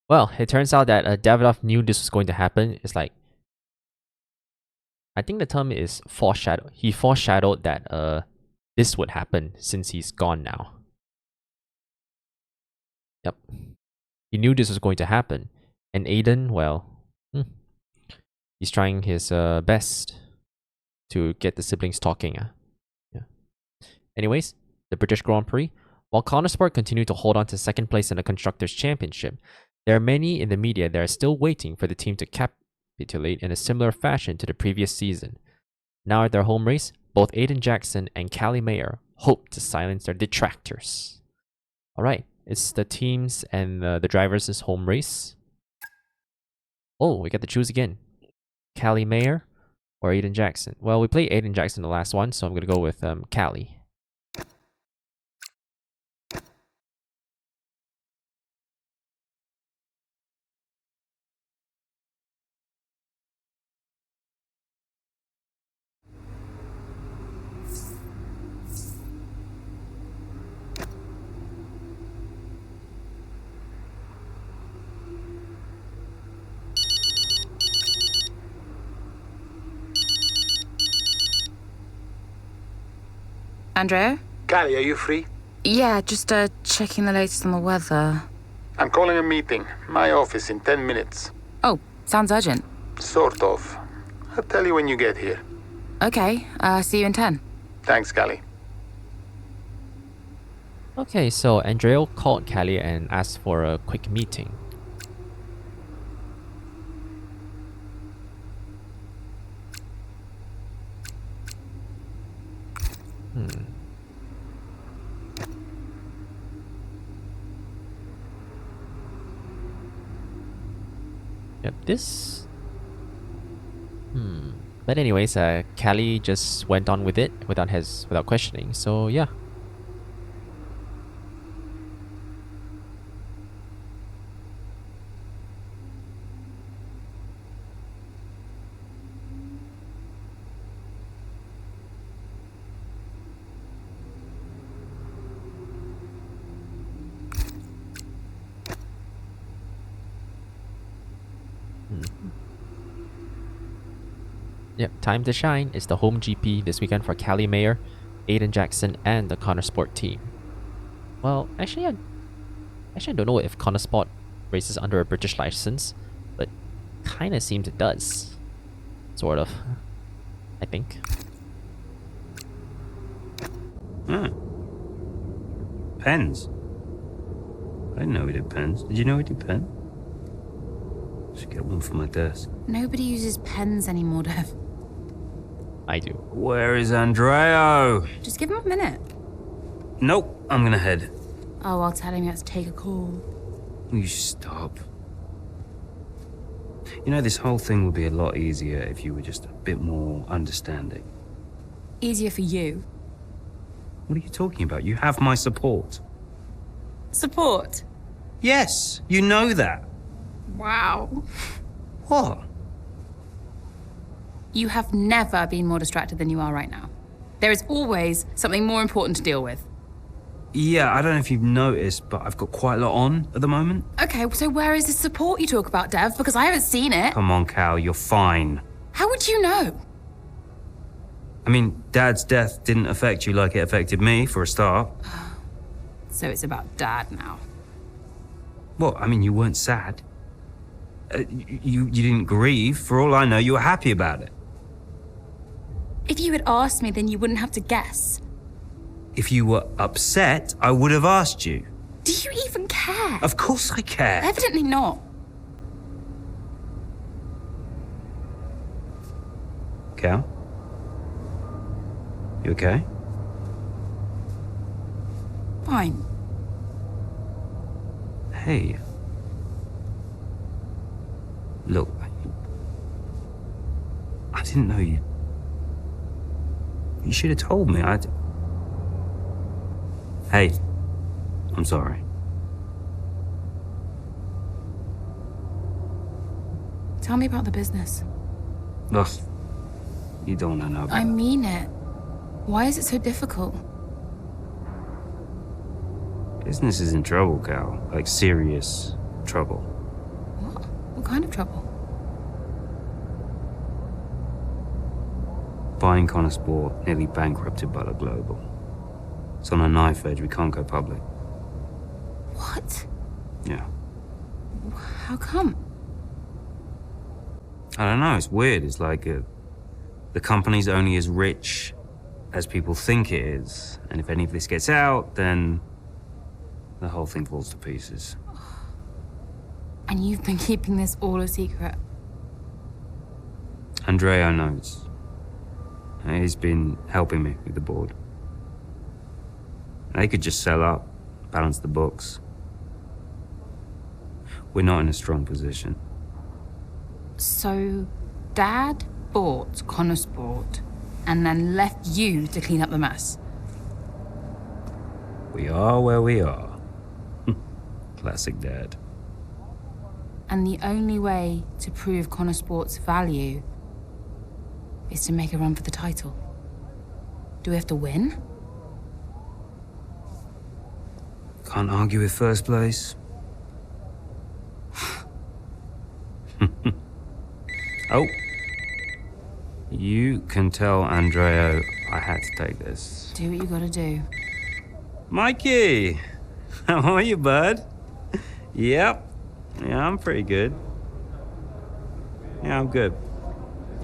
Well, it turns out that Davidoff knew this was going to happen. It's like, I think the term is foreshadow. He foreshadowed that this would happen since he's gone now. Yep. He knew this was going to happen. And Aiden, well, he's trying his best to get the siblings talking. Yeah. Anyways, the British Grand Prix. While Connor Sport continued to hold on to second place in the Constructors' Championship, there are many in the media that are still waiting for the team to capitulate in a similar fashion to the previous season. Now at their home race, both Aiden Jackson and Callie hope to silence their detractors. Alright, it's the teams and the drivers' home race. Oh, we get to choose again. Callie or Aiden Jackson? Well, we played Aiden Jackson the last one, so I'm going to go with Callie. Andrea? Callie, are you free? Yeah, just checking the latest on the weather. I'm calling a meeting. My office in 10 minutes. Oh, sounds urgent. Sort of. I'll tell you when you get here. Okay, see you in 10. Thanks, Callie. Okay, so Andrea called Callie and asked for a quick meeting. Yep, this... But anyways, Callie just went on with it without questioning, so yeah. Yep, time to shine. It's the home GP this weekend for Callie Mayer, Aiden Jackson, and the Connor Sport team. Well, actually, I don't know if Connor Sport races under a British license, but kind of seems it does. Sort of. I think. Pens. I didn't know we did pens. Did you know we did pens? Should get one for my desk. Nobody uses pens anymore, Dev. I do. Where is Andreo? Just give him a minute. Nope, I'm gonna head. Oh, I'll tell him he has to take a call. You stop. You know, this whole thing would be a lot easier if you were just a bit more understanding. Easier for you. What are you talking about? You have my support. Support? Yes, you know that. Wow. What? You have never been more distracted than you are right now. There is always something more important to deal with. Yeah, I don't know if you've noticed, but I've got quite a lot on at the moment. Okay, so where is the support you talk about, Dev? Because I haven't seen it. Come on, Cal, you're fine. How would you know? I mean, Dad's death didn't affect you like it affected me, for a start. So it's about Dad now. Well, I mean, you weren't sad. You didn't grieve. For all I know, you were happy about it. If you had asked me, then you wouldn't have to guess. If you were upset, I would have asked you. Do you even care? Of course I care. Evidently not. Cal? You okay? Fine. Hey. Look, I didn't know you. You should have told me. Hey, I'm sorry. Tell me about the business. Ugh, you don't want to know about I mean it. Why is it so difficult? Business is in trouble, Cal. Like, serious trouble. What? What kind of trouble? Buying Connor Sport nearly bankrupted Butler Global. It's on a knife edge. We can't go public. What? Yeah. How come? I don't know. It's weird. It's like the company's only as rich as people think it is. And if any of this gets out, then the whole thing falls to pieces. And you've been keeping this all a secret? Andreo knows. He's been helping me with the board. They could just sell up, balance the books. We're not in a strong position. So, Dad bought Connor Sport and then left you to clean up the mess? We are where we are. Classic Dad. And the only way to prove Connor Sport's value is to make a run for the title. Do we have to win? Can't argue with first place. Oh. You can tell Andreo I had to take this. Do what you gotta do. Mikey! How are you, bud? Yep. Yeah, I'm pretty good. Yeah, I'm good.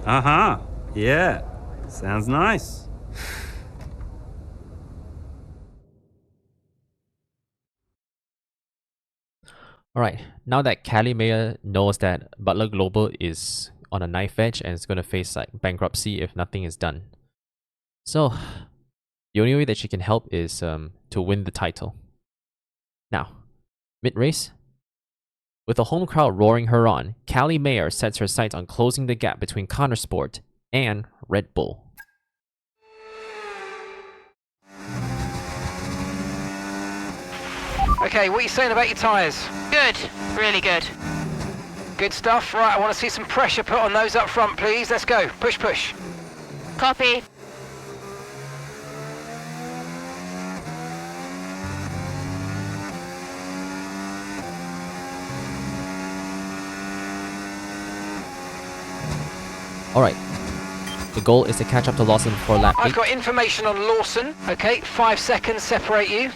Uh-huh. Yeah. Sounds nice. Alright, now that Callie Mayer knows that Butler Global is on a knife edge and is going to face like bankruptcy if nothing is done. So, the only way that she can help is to win the title. Now, mid-race, with the home crowd roaring her on, Callie Mayer sets her sights on closing the gap between Connor Sport and Red Bull. Okay, what are you saying about your tyres? Good, really good. Good stuff. Right, I want to see some pressure put on those up front, please. Let's go. Push, push. Copy. Alright, The goal is to catch up to Lawson before lap 8. I've got information on Lawson. Okay, 5 seconds separate you.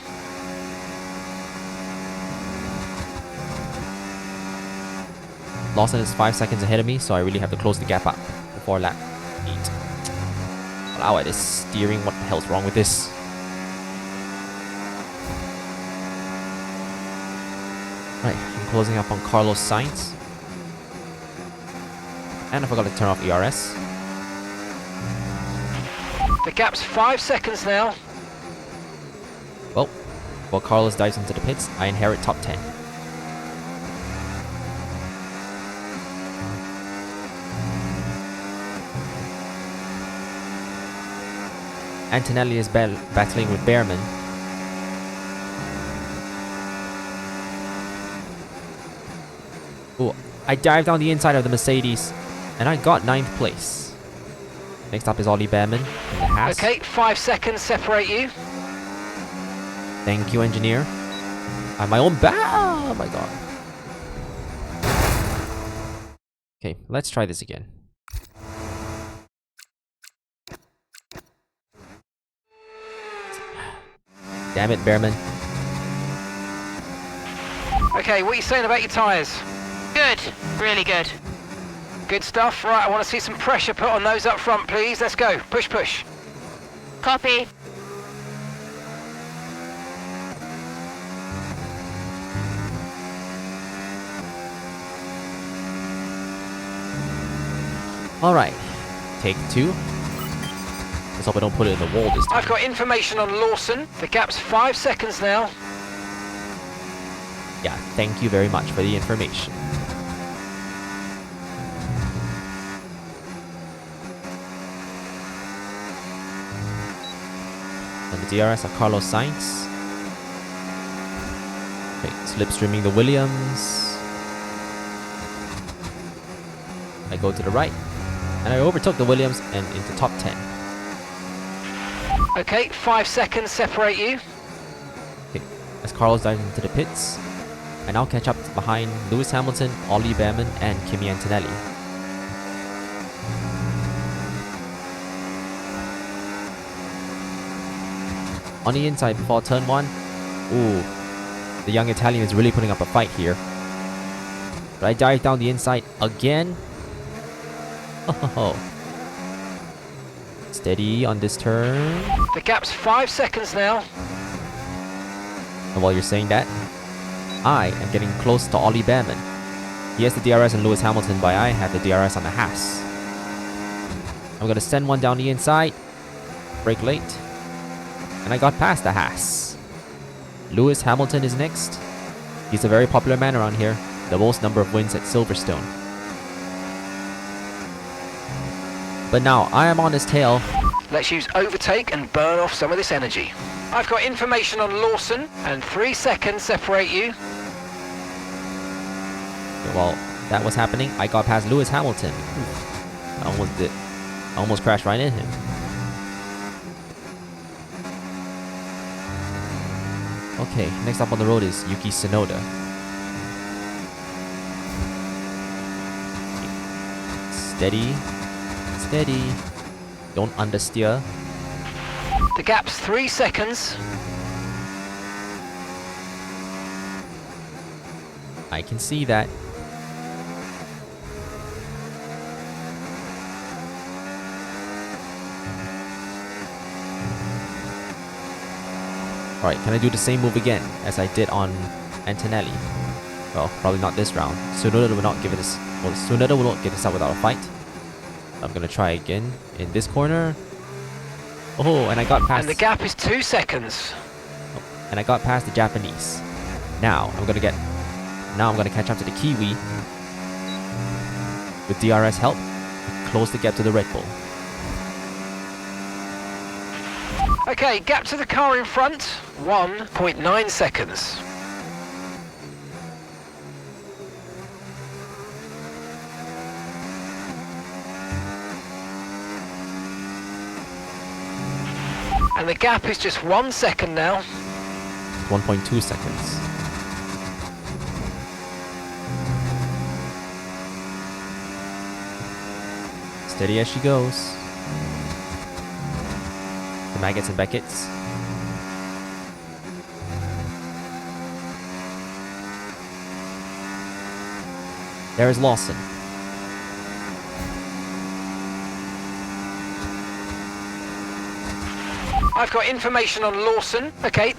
Lawson is 5 seconds ahead of me, so I really have to close the gap up before lap 8. Wow, it is steering. What the hell's wrong with this? Right, I'm closing up on Carlos Sainz. And I forgot to turn off ERS. The gap's 5 seconds now. Well, while Carlos dives into the pits, I inherit top 10. Antonelli is battling with Behrman. Ooh, I dived down the inside of the Mercedes and I got 9th place. Next up is Ollie Behrman in the Haas. Okay, 5 seconds separate you. Thank you, engineer. I'm my own Oh my god. Okay, let's try this again. Damn it, Behrman. Okay, what are you saying about your tyres? Good. Really good. Good stuff. Right, I want to see some pressure put on those up front, please. Let's go. Push, push. Copy. Alright, take 2. Let's hope I don't put it in the wall this time. I've got information on Lawson. The gap's 5 seconds now. Yeah, thank you very much for the information. And the DRS are Carlos Sainz. Okay, slipstreaming the Williams. I go to the right. And I overtook the Williams and into top 10. Okay, 5 seconds separate you. Okay, as Carlos dives into the pits, I now catch up behind Lewis Hamilton, Ollie Behrman, and Kimi Antonelli. On the inside before turn 1, ooh, the young Italian is really putting up a fight here. But I dive down the inside again. Oh. Steady on this turn. The gap's 5 seconds now. And while you're saying that, I am getting close to Ollie Behrman. He has the DRS on Lewis Hamilton, but I have the DRS on the Haas. I'm gonna send one down the inside. Brake late. And I got past the Haas. Lewis Hamilton is next. He's a very popular man around here. The most number of wins at Silverstone. But now I am on his tail. Let's use overtake and burn off some of this energy. I've got information on Lawson, and 3 seconds separate you. Okay, while that was happening, I got past Lewis Hamilton. I almost did. I almost crashed right in him. Okay, next up on the road is Yuki Tsunoda. Steady. Steady. Don't understeer. The gap's 3 seconds. I can see that. Alright, can I do the same move again as I did on Antonelli? Well, probably not this round. Tsunoda will not give it this. Well, Tsunoda will not give this up without a fight. I'm gonna try again in this corner. Oh, and I got past. And the gap is 2 seconds. Oh, and I got past the Japanese. Now I'm gonna catch up to the Kiwi with DRS help. Close the gap to the Red Bull. Okay, gap to the car in front. 1.9 seconds. And the gap is just 1 second now. 1.2 seconds. Steady as she goes. The Maggots and Beckett's. There's Lawson. I've got information on Lawson. Okay.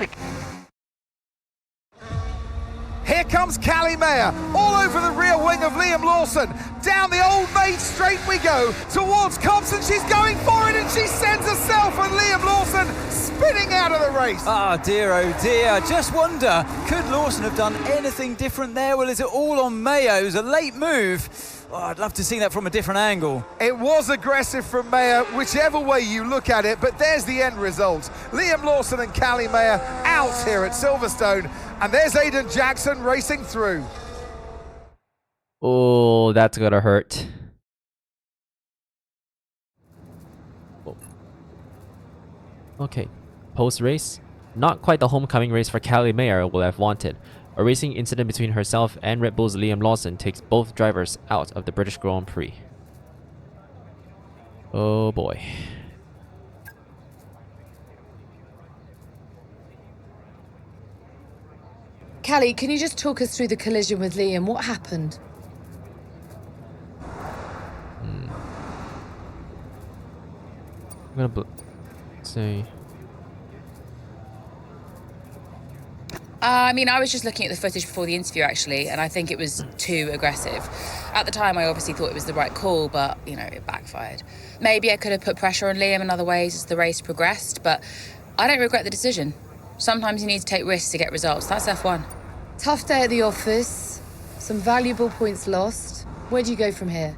Here comes Callie Mayer, all over the rear wing of Liam Lawson. Down the old main straight we go, towards Cobbs, and she's going for it, and she sends herself and Liam Lawson spinning out of the race. Ah, dear, oh dear. Just wonder, could Lawson have done anything different there? Well, is it all on Mayo? It was a late move. Oh, I'd love to see that from a different angle. It was aggressive from Mayer, whichever way you look at it, but there's the end result. Liam Lawson and Callie Mayer out here at Silverstone, and there's Aidan Jackson racing through. Oh, that's gonna hurt. Oh. Okay, post-race. Not quite the homecoming race for Callie Mayer will have wanted. A racing incident between herself and Red Bull's Liam Lawson takes both drivers out of the British Grand Prix. Oh boy. Callie, can you just talk us through the collision with Liam? What happened? I'm gonna say... I mean, I was just looking at the footage before the interview, actually, and I think it was too aggressive. At the time, I obviously thought it was the right call, but, you know, it backfired. Maybe I could have put pressure on Liam in other ways as the race progressed, but I don't regret the decision. Sometimes you need to take risks to get results. That's F1. Tough day at the office, some valuable points lost. Where do you go from here?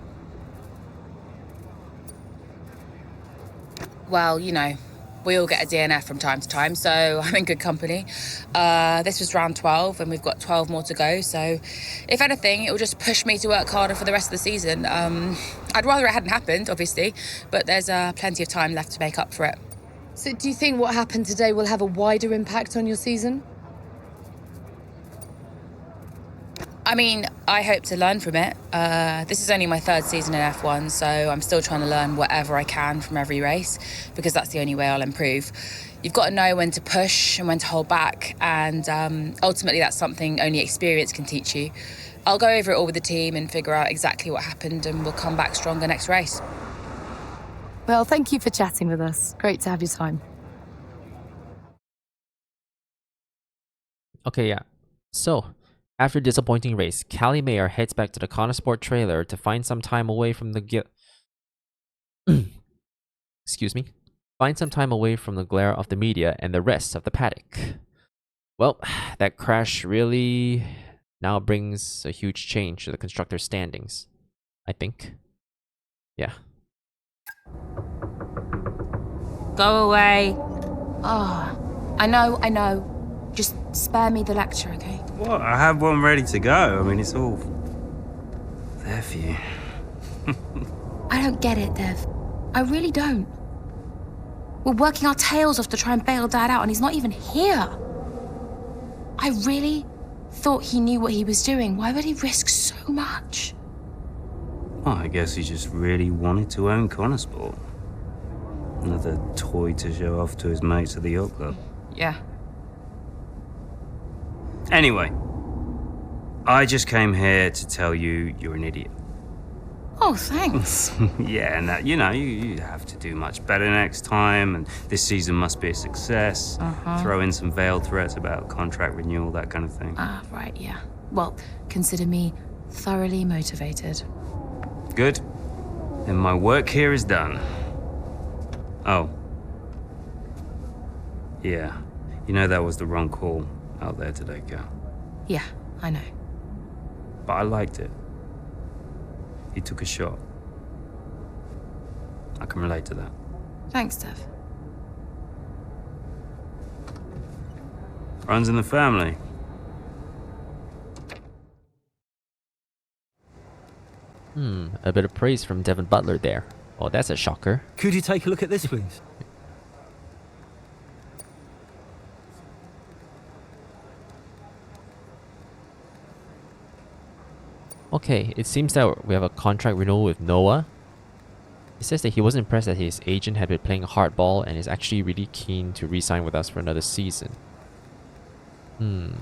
Well, you know, we all get a DNF from time to time, so I'm in good company. This was round 12, and we've got 12 more to go, so if anything, it will just push me to work harder for the rest of the season. I'd rather it hadn't happened, obviously, but there's plenty of time left to make up for it. So do you think what happened today will have a wider impact on your season? I mean, I hope to learn from it. This is only my third season in F1, so I'm still trying to learn whatever I can from every race, because that's the only way I'll improve. You've got to know when to push and when to hold back, and ultimately that's something only experience can teach you. I'll go over it all with the team and figure out exactly what happened, and we'll come back stronger next race. Well, thank you for chatting with us. Great to have your time. Okay, yeah. So, after a disappointing race, Callie Mayer heads back to the Connosport trailer to find some time away from the excuse me. Find some time away from the glare of the media and the rest of the paddock. Well, that crash really now brings a huge change to the constructor standings, I think. Yeah. Go away. Oh, I know. Just spare me the lecture, okay? What? I have one ready to go. I mean, it's all there for you. I don't get it, Dev. I really don't. We're working our tails off to try and bail Dad out, and he's not even here. I really thought he knew what he was doing. Why would he risk so much? Well, I guess he just really wanted to own Connosport. Another toy to show off to his mates at the yacht club. Yeah. Anyway, I just came here to tell you you're an idiot. Oh, thanks. Yeah, and that, you know, you have to do much better next time, and this season must be a success. Throw in some veiled threats about contract renewal, that kind of thing. Right, yeah. Well, consider me thoroughly motivated. Good. Then my work here is done. Oh. Yeah. You know that was the wrong call out there today, Cal. Yeah, I know. But I liked it. He took a shot. I can relate to that. Thanks, Dev. Runs in the family. A bit of praise from Devon Butler there. Oh, that's a shocker. Could you take a look at this, please? Okay, it seems that we have a contract renewal with Noah. He says that he wasn't impressed that his agent had been playing hardball and is actually really keen to re-sign with us for another season. I'm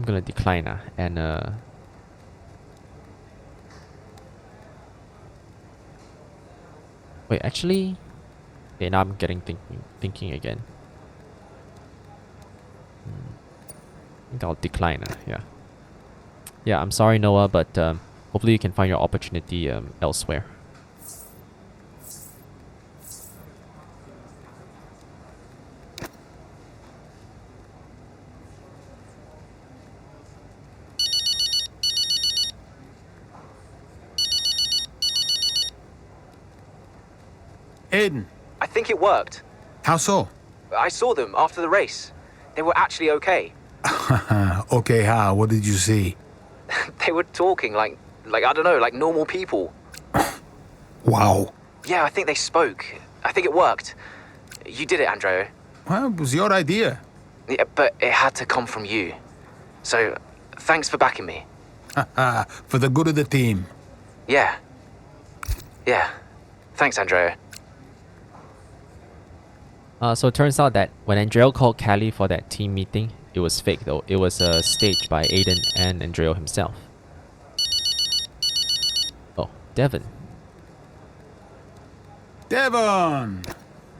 gonna decline and wait, actually, okay, now I'm getting thinking again. I think I'll decline. Yeah. I'm sorry, Noah, but hopefully you can find your opportunity elsewhere. Aiden. I think it worked. How so? I saw them after the race. They were actually okay. Okay, how? What did you see? They were talking like I don't know, like normal people. Wow. Yeah, I think they spoke. I think it worked. You did it, Andrea. Well, it was your idea. Yeah, but it had to come from you. So, thanks for backing me. For the good of the team. Yeah. Thanks, Andrea. So it turns out that when Andrea called Callie for that team meeting, it was fake though. It was staged by Aiden and Andrea himself. Oh, Devon. Devon!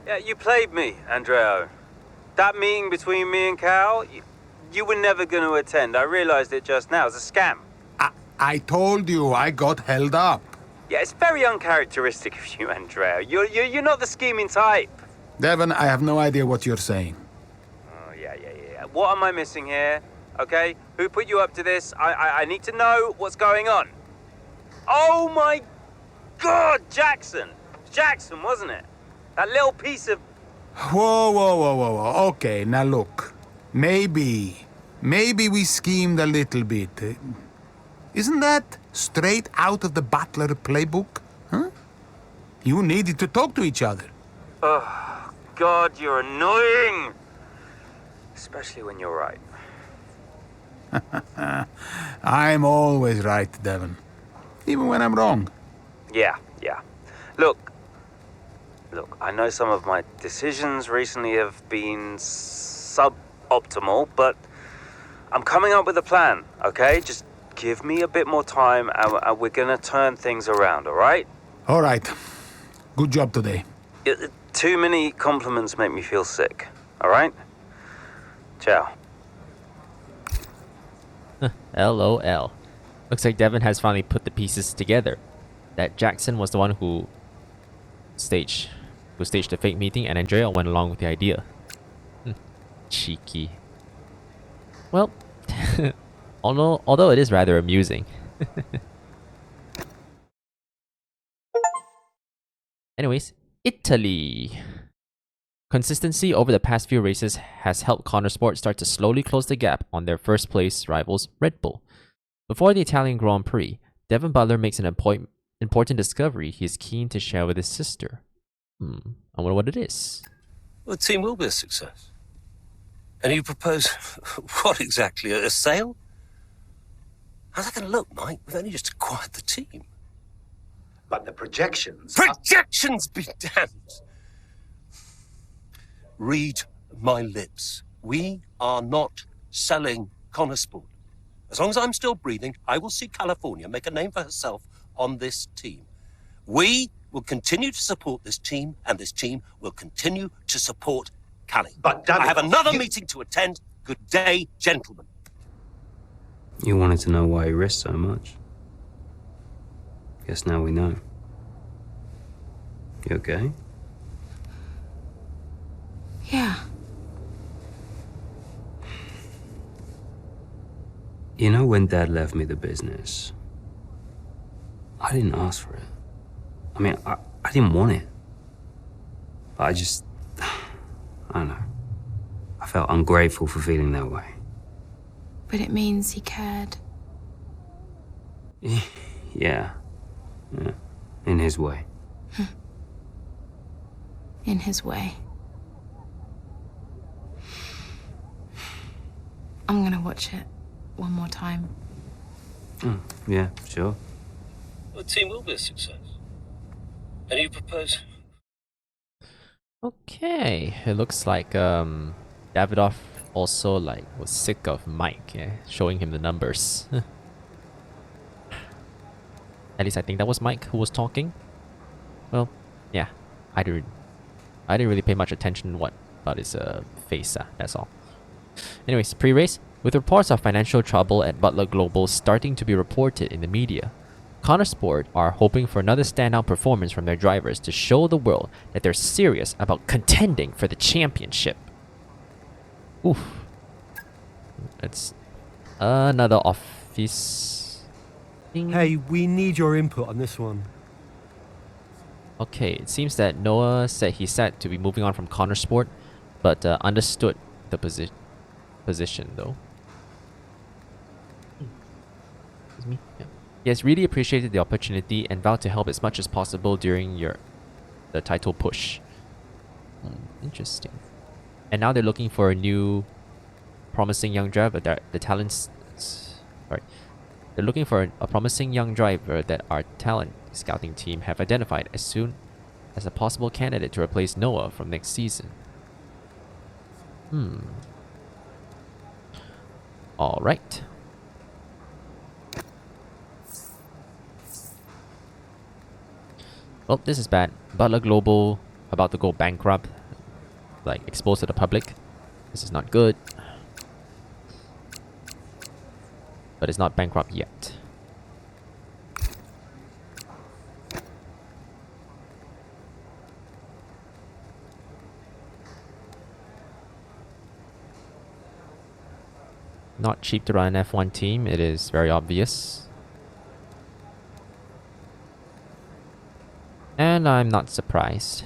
Yeah, you played me, Andrea. That meeting between me and Cal, you were never going to attend. I realized it just now. It's a scam. I told you I got held up. Yeah, it's very uncharacteristic of you, Andrea. You're not the scheming type. Devon, I have no idea what you're saying. Oh, yeah. What am I missing here? Okay? Who put you up to this? I need to know what's going on. Oh my God, Jackson! Jackson, wasn't it? That little piece of... Whoa. Okay, now look. Maybe we schemed a little bit. Isn't that straight out of the Butler playbook? Huh? You needed to talk to each other. Oh, God, you're annoying! Especially when you're right. I'm always right, Devon. Even when I'm wrong. Yeah. Look, I know some of my decisions recently have been suboptimal, but I'm coming up with a plan, okay? Just give me a bit more time and we're gonna turn things around, all right? All right. Good job today. Too many compliments make me feel sick, all right? Ciao. LOL. Looks like Devon has finally put the pieces together. That Jackson was the one who staged the fake meeting, and Andrea went along with the idea. Cheeky. Well, although it is rather amusing. Anyways, Italy. Consistency over the past few races has helped Connorsport start to slowly close the gap on their first place rivals, Red Bull. Before the Italian Grand Prix, Devon Butler makes an important discovery he is keen to share with his sister. I wonder what it is. Well, the team will be a success. And you propose, what exactly, a sale? How's that going to look, Mike? We've only just acquired the team. But the projections... Projections be damned! Read my lips. We are not selling Connorsport. As long as I'm still breathing, I will see California make a name for herself on this team. We will continue to support this team, and this team will continue to support Callie. But I have another meeting to attend. Good day, gentlemen. You wanted to know why he risked so much. Guess now we know. You okay? Yeah. You know, when Dad left me the business, I didn't ask for it. I mean, I didn't want it. But I don't know. I felt ungrateful for feeling that way. But it means he cared. Yeah. In his way. In his way. I'm gonna watch it one more time. Yeah, sure. The team will be a success. Any propose? Okay, it looks like Davidoff also like was sick of Mike, showing him the numbers. At least I think that was Mike who was talking. Well, yeah, I didn't really pay much attention what about his face. That's all. Anyways, pre-race, with reports of financial trouble at Butler Global starting to be reported in the media, Connorsport are hoping for another standout performance from their drivers to show the world that they're serious about contending for the championship. Oof. It's another office thing. Hey, we need your input on this one. Okay, it seems that Noah said he's set to be moving on from Connorsport, but understood the position though. Excuse me. Yeah. He has really appreciated the opportunity and vowed to help as much as possible during the title push. Interesting. And now they're looking for a new promising young driver that they're looking for a promising young driver that our talent scouting team have identified as soon as a possible candidate to replace Noah from next season. Alright. Oh, this is bad. Butler Global about to go bankrupt. Like, exposed to the public. This is not good. But it's not bankrupt yet. Not cheap to run an F1 team, it is very obvious. And I'm not surprised.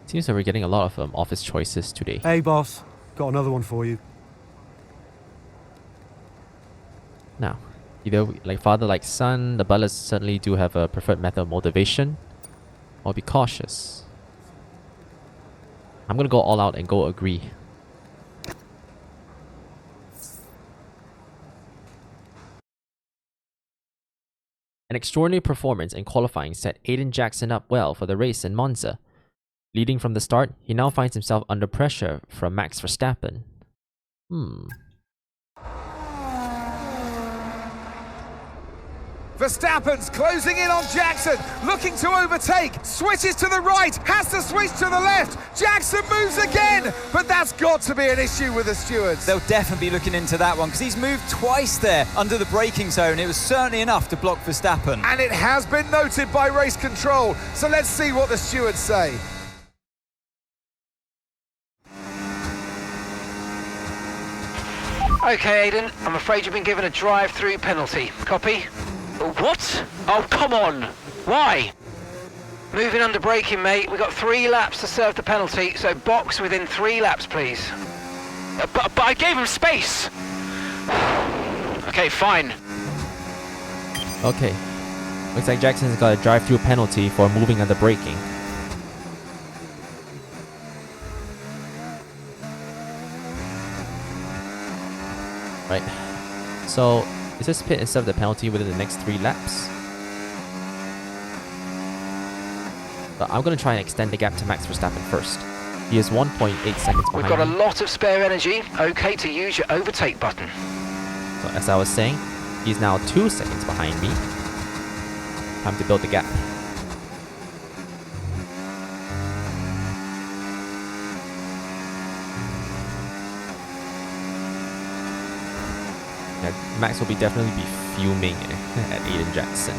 Seems that we're getting a lot of office choices today. Hey, boss. Got another one for you. Now, either like father like son, the Butlers certainly do have a preferred method of motivation. Or be cautious. I'm gonna go all out and go agree. An extraordinary performance in qualifying set Aiden Jackson up well for the race in Monza. Leading from the start, he now finds himself under pressure from Max Verstappen. Verstappen's closing in on Jackson, looking to overtake, switches to the right, has to switch to the left, Jackson moves again, but that's got to be an issue with the stewards. They'll definitely be looking into that one, because he's moved twice there under the braking zone. It was certainly enough to block Verstappen. And it has been noted by race control, so let's see what the stewards say. Okay, Aiden, I'm afraid you've been given a drive-through penalty. Copy? What? Oh, come on. Why? Moving under braking, mate. We've got 3 laps to serve the penalty, so box within 3 laps, please. But I gave him space. Okay, fine. Okay. Looks like Jackson's got a drive-through penalty for moving under braking. Right. So, is this pit instead of the penalty within the next 3 laps? But I'm going to try and extend the gap to Max Verstappen first. He is 1.8 seconds behind We've got a me. lot of spare energy. Okay to use your overtake button. So as I was saying, he's now 2 seconds behind me. Time to build the gap. Yeah, Max will definitely be fuming at Aiden Jackson.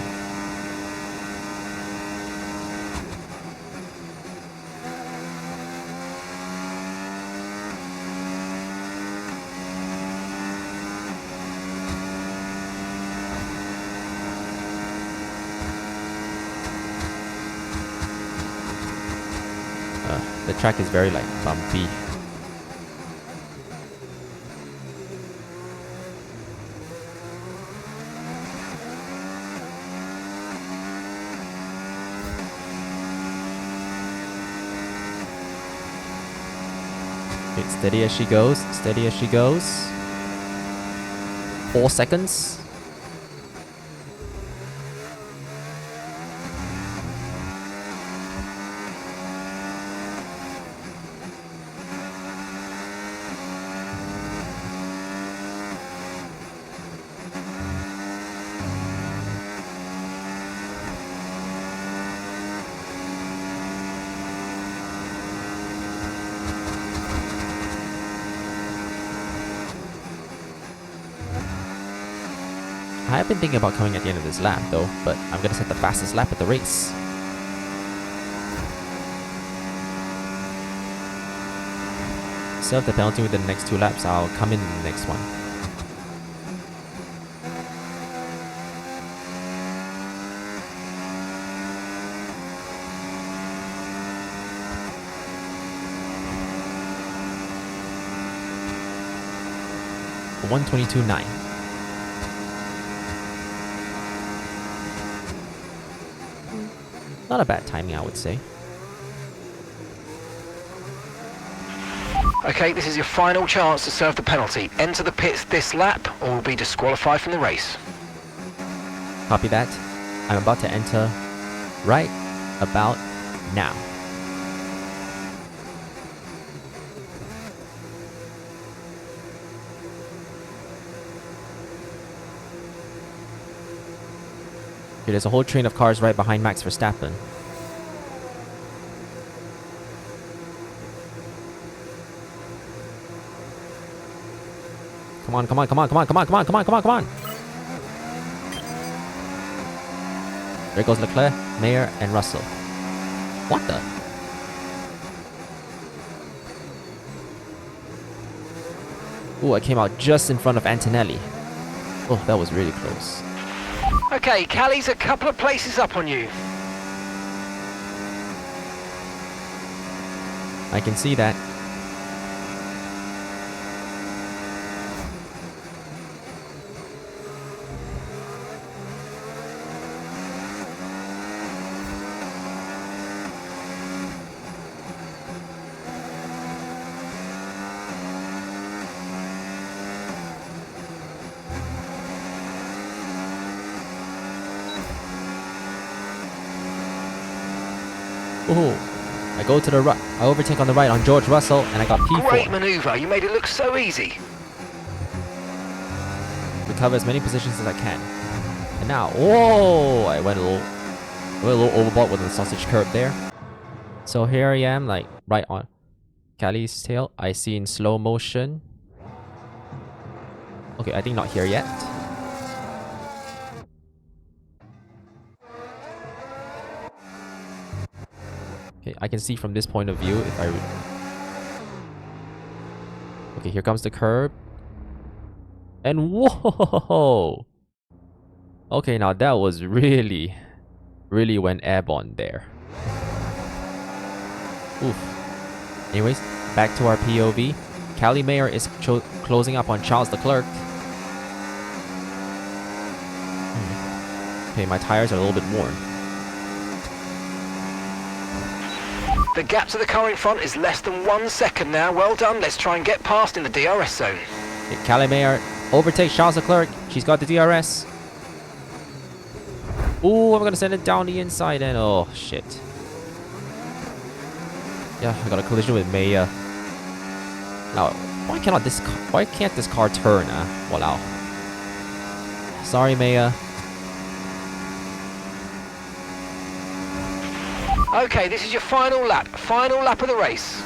The track is very like bumpy. Okay, steady as she goes, steady as she goes. 4 seconds. I have been thinking about coming at the end of this lap though, but I'm gonna set the fastest lap of the race. Serve the penalty within the next 2 laps, I'll come in the next one. For 122.9. Not a bad timing, I would say. Okay, this is your final chance to serve the penalty. Enter the pits this lap or will be disqualified from the race. Copy that. I'm about to enter right about now. Okay, there's a whole train of cars right behind Max Verstappen. Come on, come on, come on, come on, come on, come on, come on, come on, come on. There goes Leclerc, Mayer, and Russell. What the? Ooh, I came out just in front of Antonelli. Oh, that was really close. Okay, Callie's a couple of places up on you. I can see that. Ooh, I go to the right. I overtake on the right on George Russell, and I got P4. Great maneuver. You made it look so easy. Recover as many positions as I can. And now, whoa! I went a little overboard with the sausage curb there. So here I am, like right on Callie's tail. I see in slow motion. Okay, I think not here yet. Okay, I can see from this point of view if I... Okay, here comes the curb. And whoa! Okay, now that was really went airborne there. Oof. Anyways, back to our POV. Callie Mayer is closing up on Charles Leclerc. Okay, my tires are a little bit worn. The gap to the car in front is less than 1 second now. Well done. Let's try and get past in the DRS zone. Okay, Callie Mayer overtakes Charles Leclerc. She's got the DRS. Ooh, I'm gonna send it down the inside and oh shit. Yeah, I got a collision with Mayer. Now, why can't this car turn? Walao. Sorry, Mayer. Okay, this is your final lap of the race.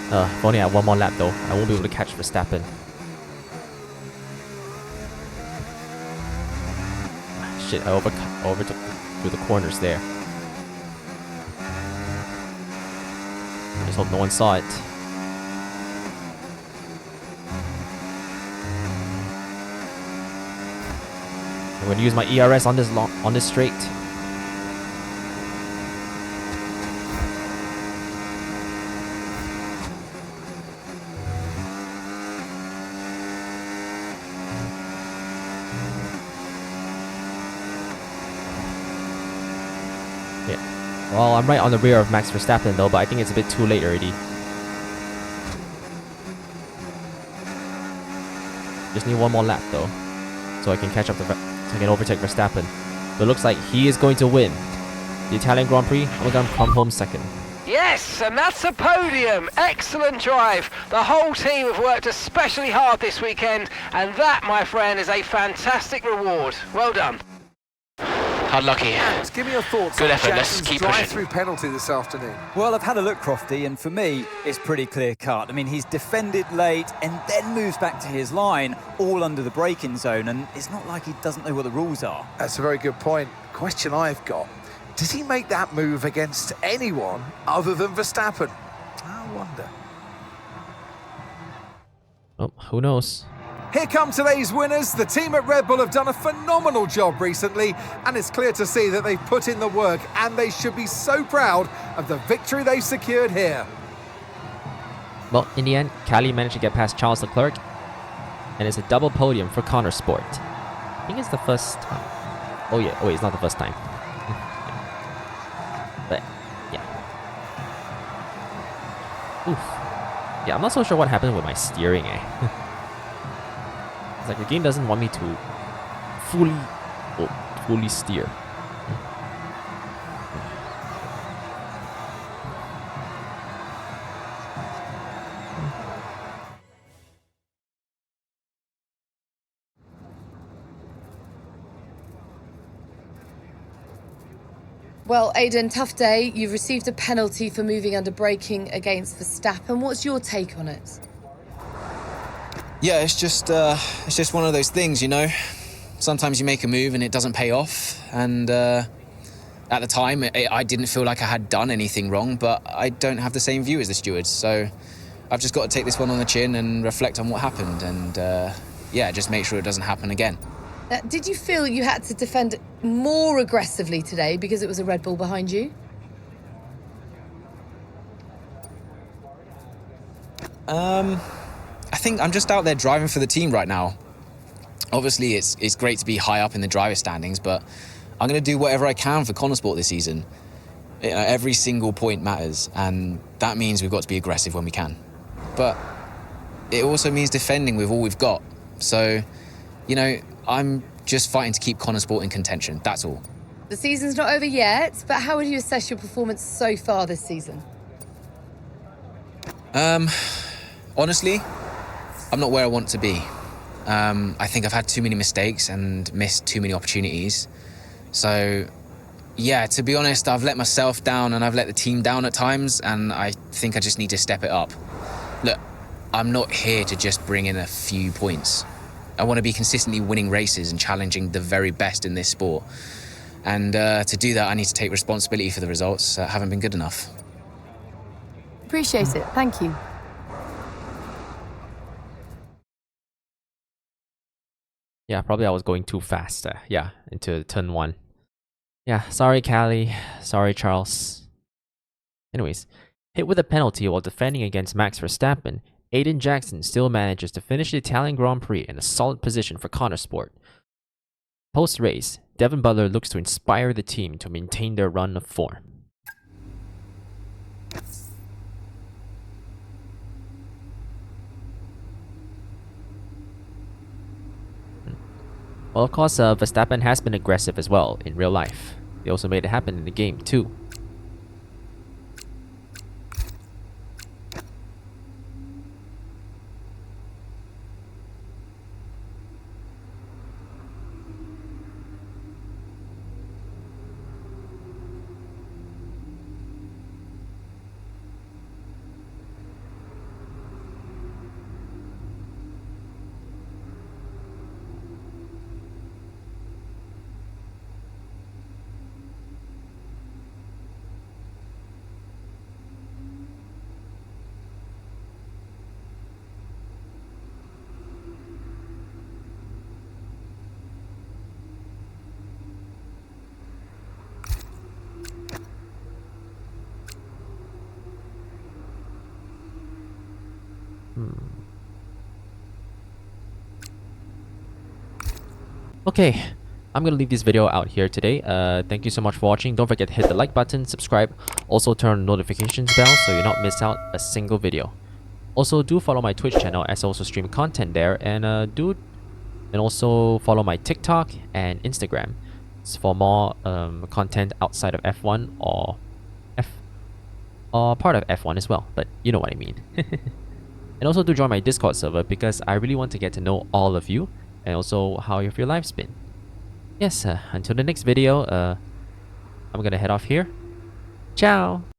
If only I had one more lap though, I won't be able to catch Verstappen. Shit, I overtook through the corners there. I just hope no one saw it. I'm going to use my ERS on this straight. Well, I'm right on the rear of Max Verstappen though, but I think it's a bit too late already. Just need one more lap though, so I can catch up so I can overtake Verstappen. But it looks like he is going to win the Italian Grand Prix. I'm going to come home second. Yes, and that's a podium. Excellent drive. The whole team have worked especially hard this weekend, and that, my friend, is a fantastic reward. Well done. Unlucky. Give me your thoughts Good on effort, let's Jackson's keep pushing. drive-through penalty this afternoon. Well, I've had a look, Crofty, and for me, it's pretty clear-cut. I mean, he's defended late and then moves back to his line, all under the braking zone, and it's not like he doesn't know what the rules are. That's a very good point. Question I've got, does he make that move against anyone other than Verstappen? I wonder. Oh, who knows? Here come today's winners. The team at Red Bull have done a phenomenal job recently, and it's clear to see that they've put in the work, and they should be so proud of the victory they've secured here. Well, in the end, Callie managed to get past Charles Leclerc, and it's a double podium for Connor Sport. I think it's the first time. Oh yeah, oh wait, it's not the first time. But, yeah. Oof. Yeah, I'm not so sure what happened with my steering, It's like the game doesn't want me to fully steer. Well, Aiden, tough day. You've received a penalty for moving under braking against Verstappen. What's your take on it? Yeah, it's just one of those things, you know. Sometimes you make a move and it doesn't pay off. And at the time, I didn't feel like I had done anything wrong, but I don't have the same view as the stewards. So I've just got to take this one on the chin and reflect on what happened. And yeah, just make sure it doesn't happen again. Did you feel you had to defend more aggressively today because it was a Red Bull behind you? I think I'm just out there driving for the team right now. Obviously, it's great to be high up in the driver standings, but I'm going to do whatever I can for Connor Sport this season. Every single point matters, and that means we've got to be aggressive when we can. But it also means defending with all we've got. So, you know, I'm just fighting to keep Connor Sport in contention, that's all. The season's not over yet, but how would you assess your performance so far this season? Honestly, I'm not where I want to be. I think I've had too many mistakes and missed too many opportunities. So, yeah, to be honest, I've let myself down and I've let the team down at times, and I think I just need to step it up. Look, I'm not here to just bring in a few points. I want to be consistently winning races and challenging the very best in this sport. And to do that, I need to take responsibility for the results that haven't been good enough. Appreciate it. Thank you. Yeah, probably I was going too fast. Yeah, into turn 1. Yeah, sorry Callie. Sorry Charles. Anyways, hit with a penalty while defending against Max Verstappen, Aiden Jackson still manages to finish the Italian Grand Prix in a solid position for Connor Sport. Post-race, Devon Butler looks to inspire the team to maintain their run of form. Well, of course, Verstappen has been aggressive as well in real life. They also made it happen in the game too. Okay, I'm gonna leave this video out here today. Thank you so much for watching. Don't forget to hit the like button, subscribe, also turn on the notifications bell so you not miss out a single video. Also, do follow my Twitch channel as I also stream content there, and also follow my TikTok and Instagram for more content outside of F1 or part of F1 as well, but you know what I mean. And also do join my Discord server because I really want to get to know all of you and also how your life's been. Yes, until the next video, I'm gonna head off here. Ciao!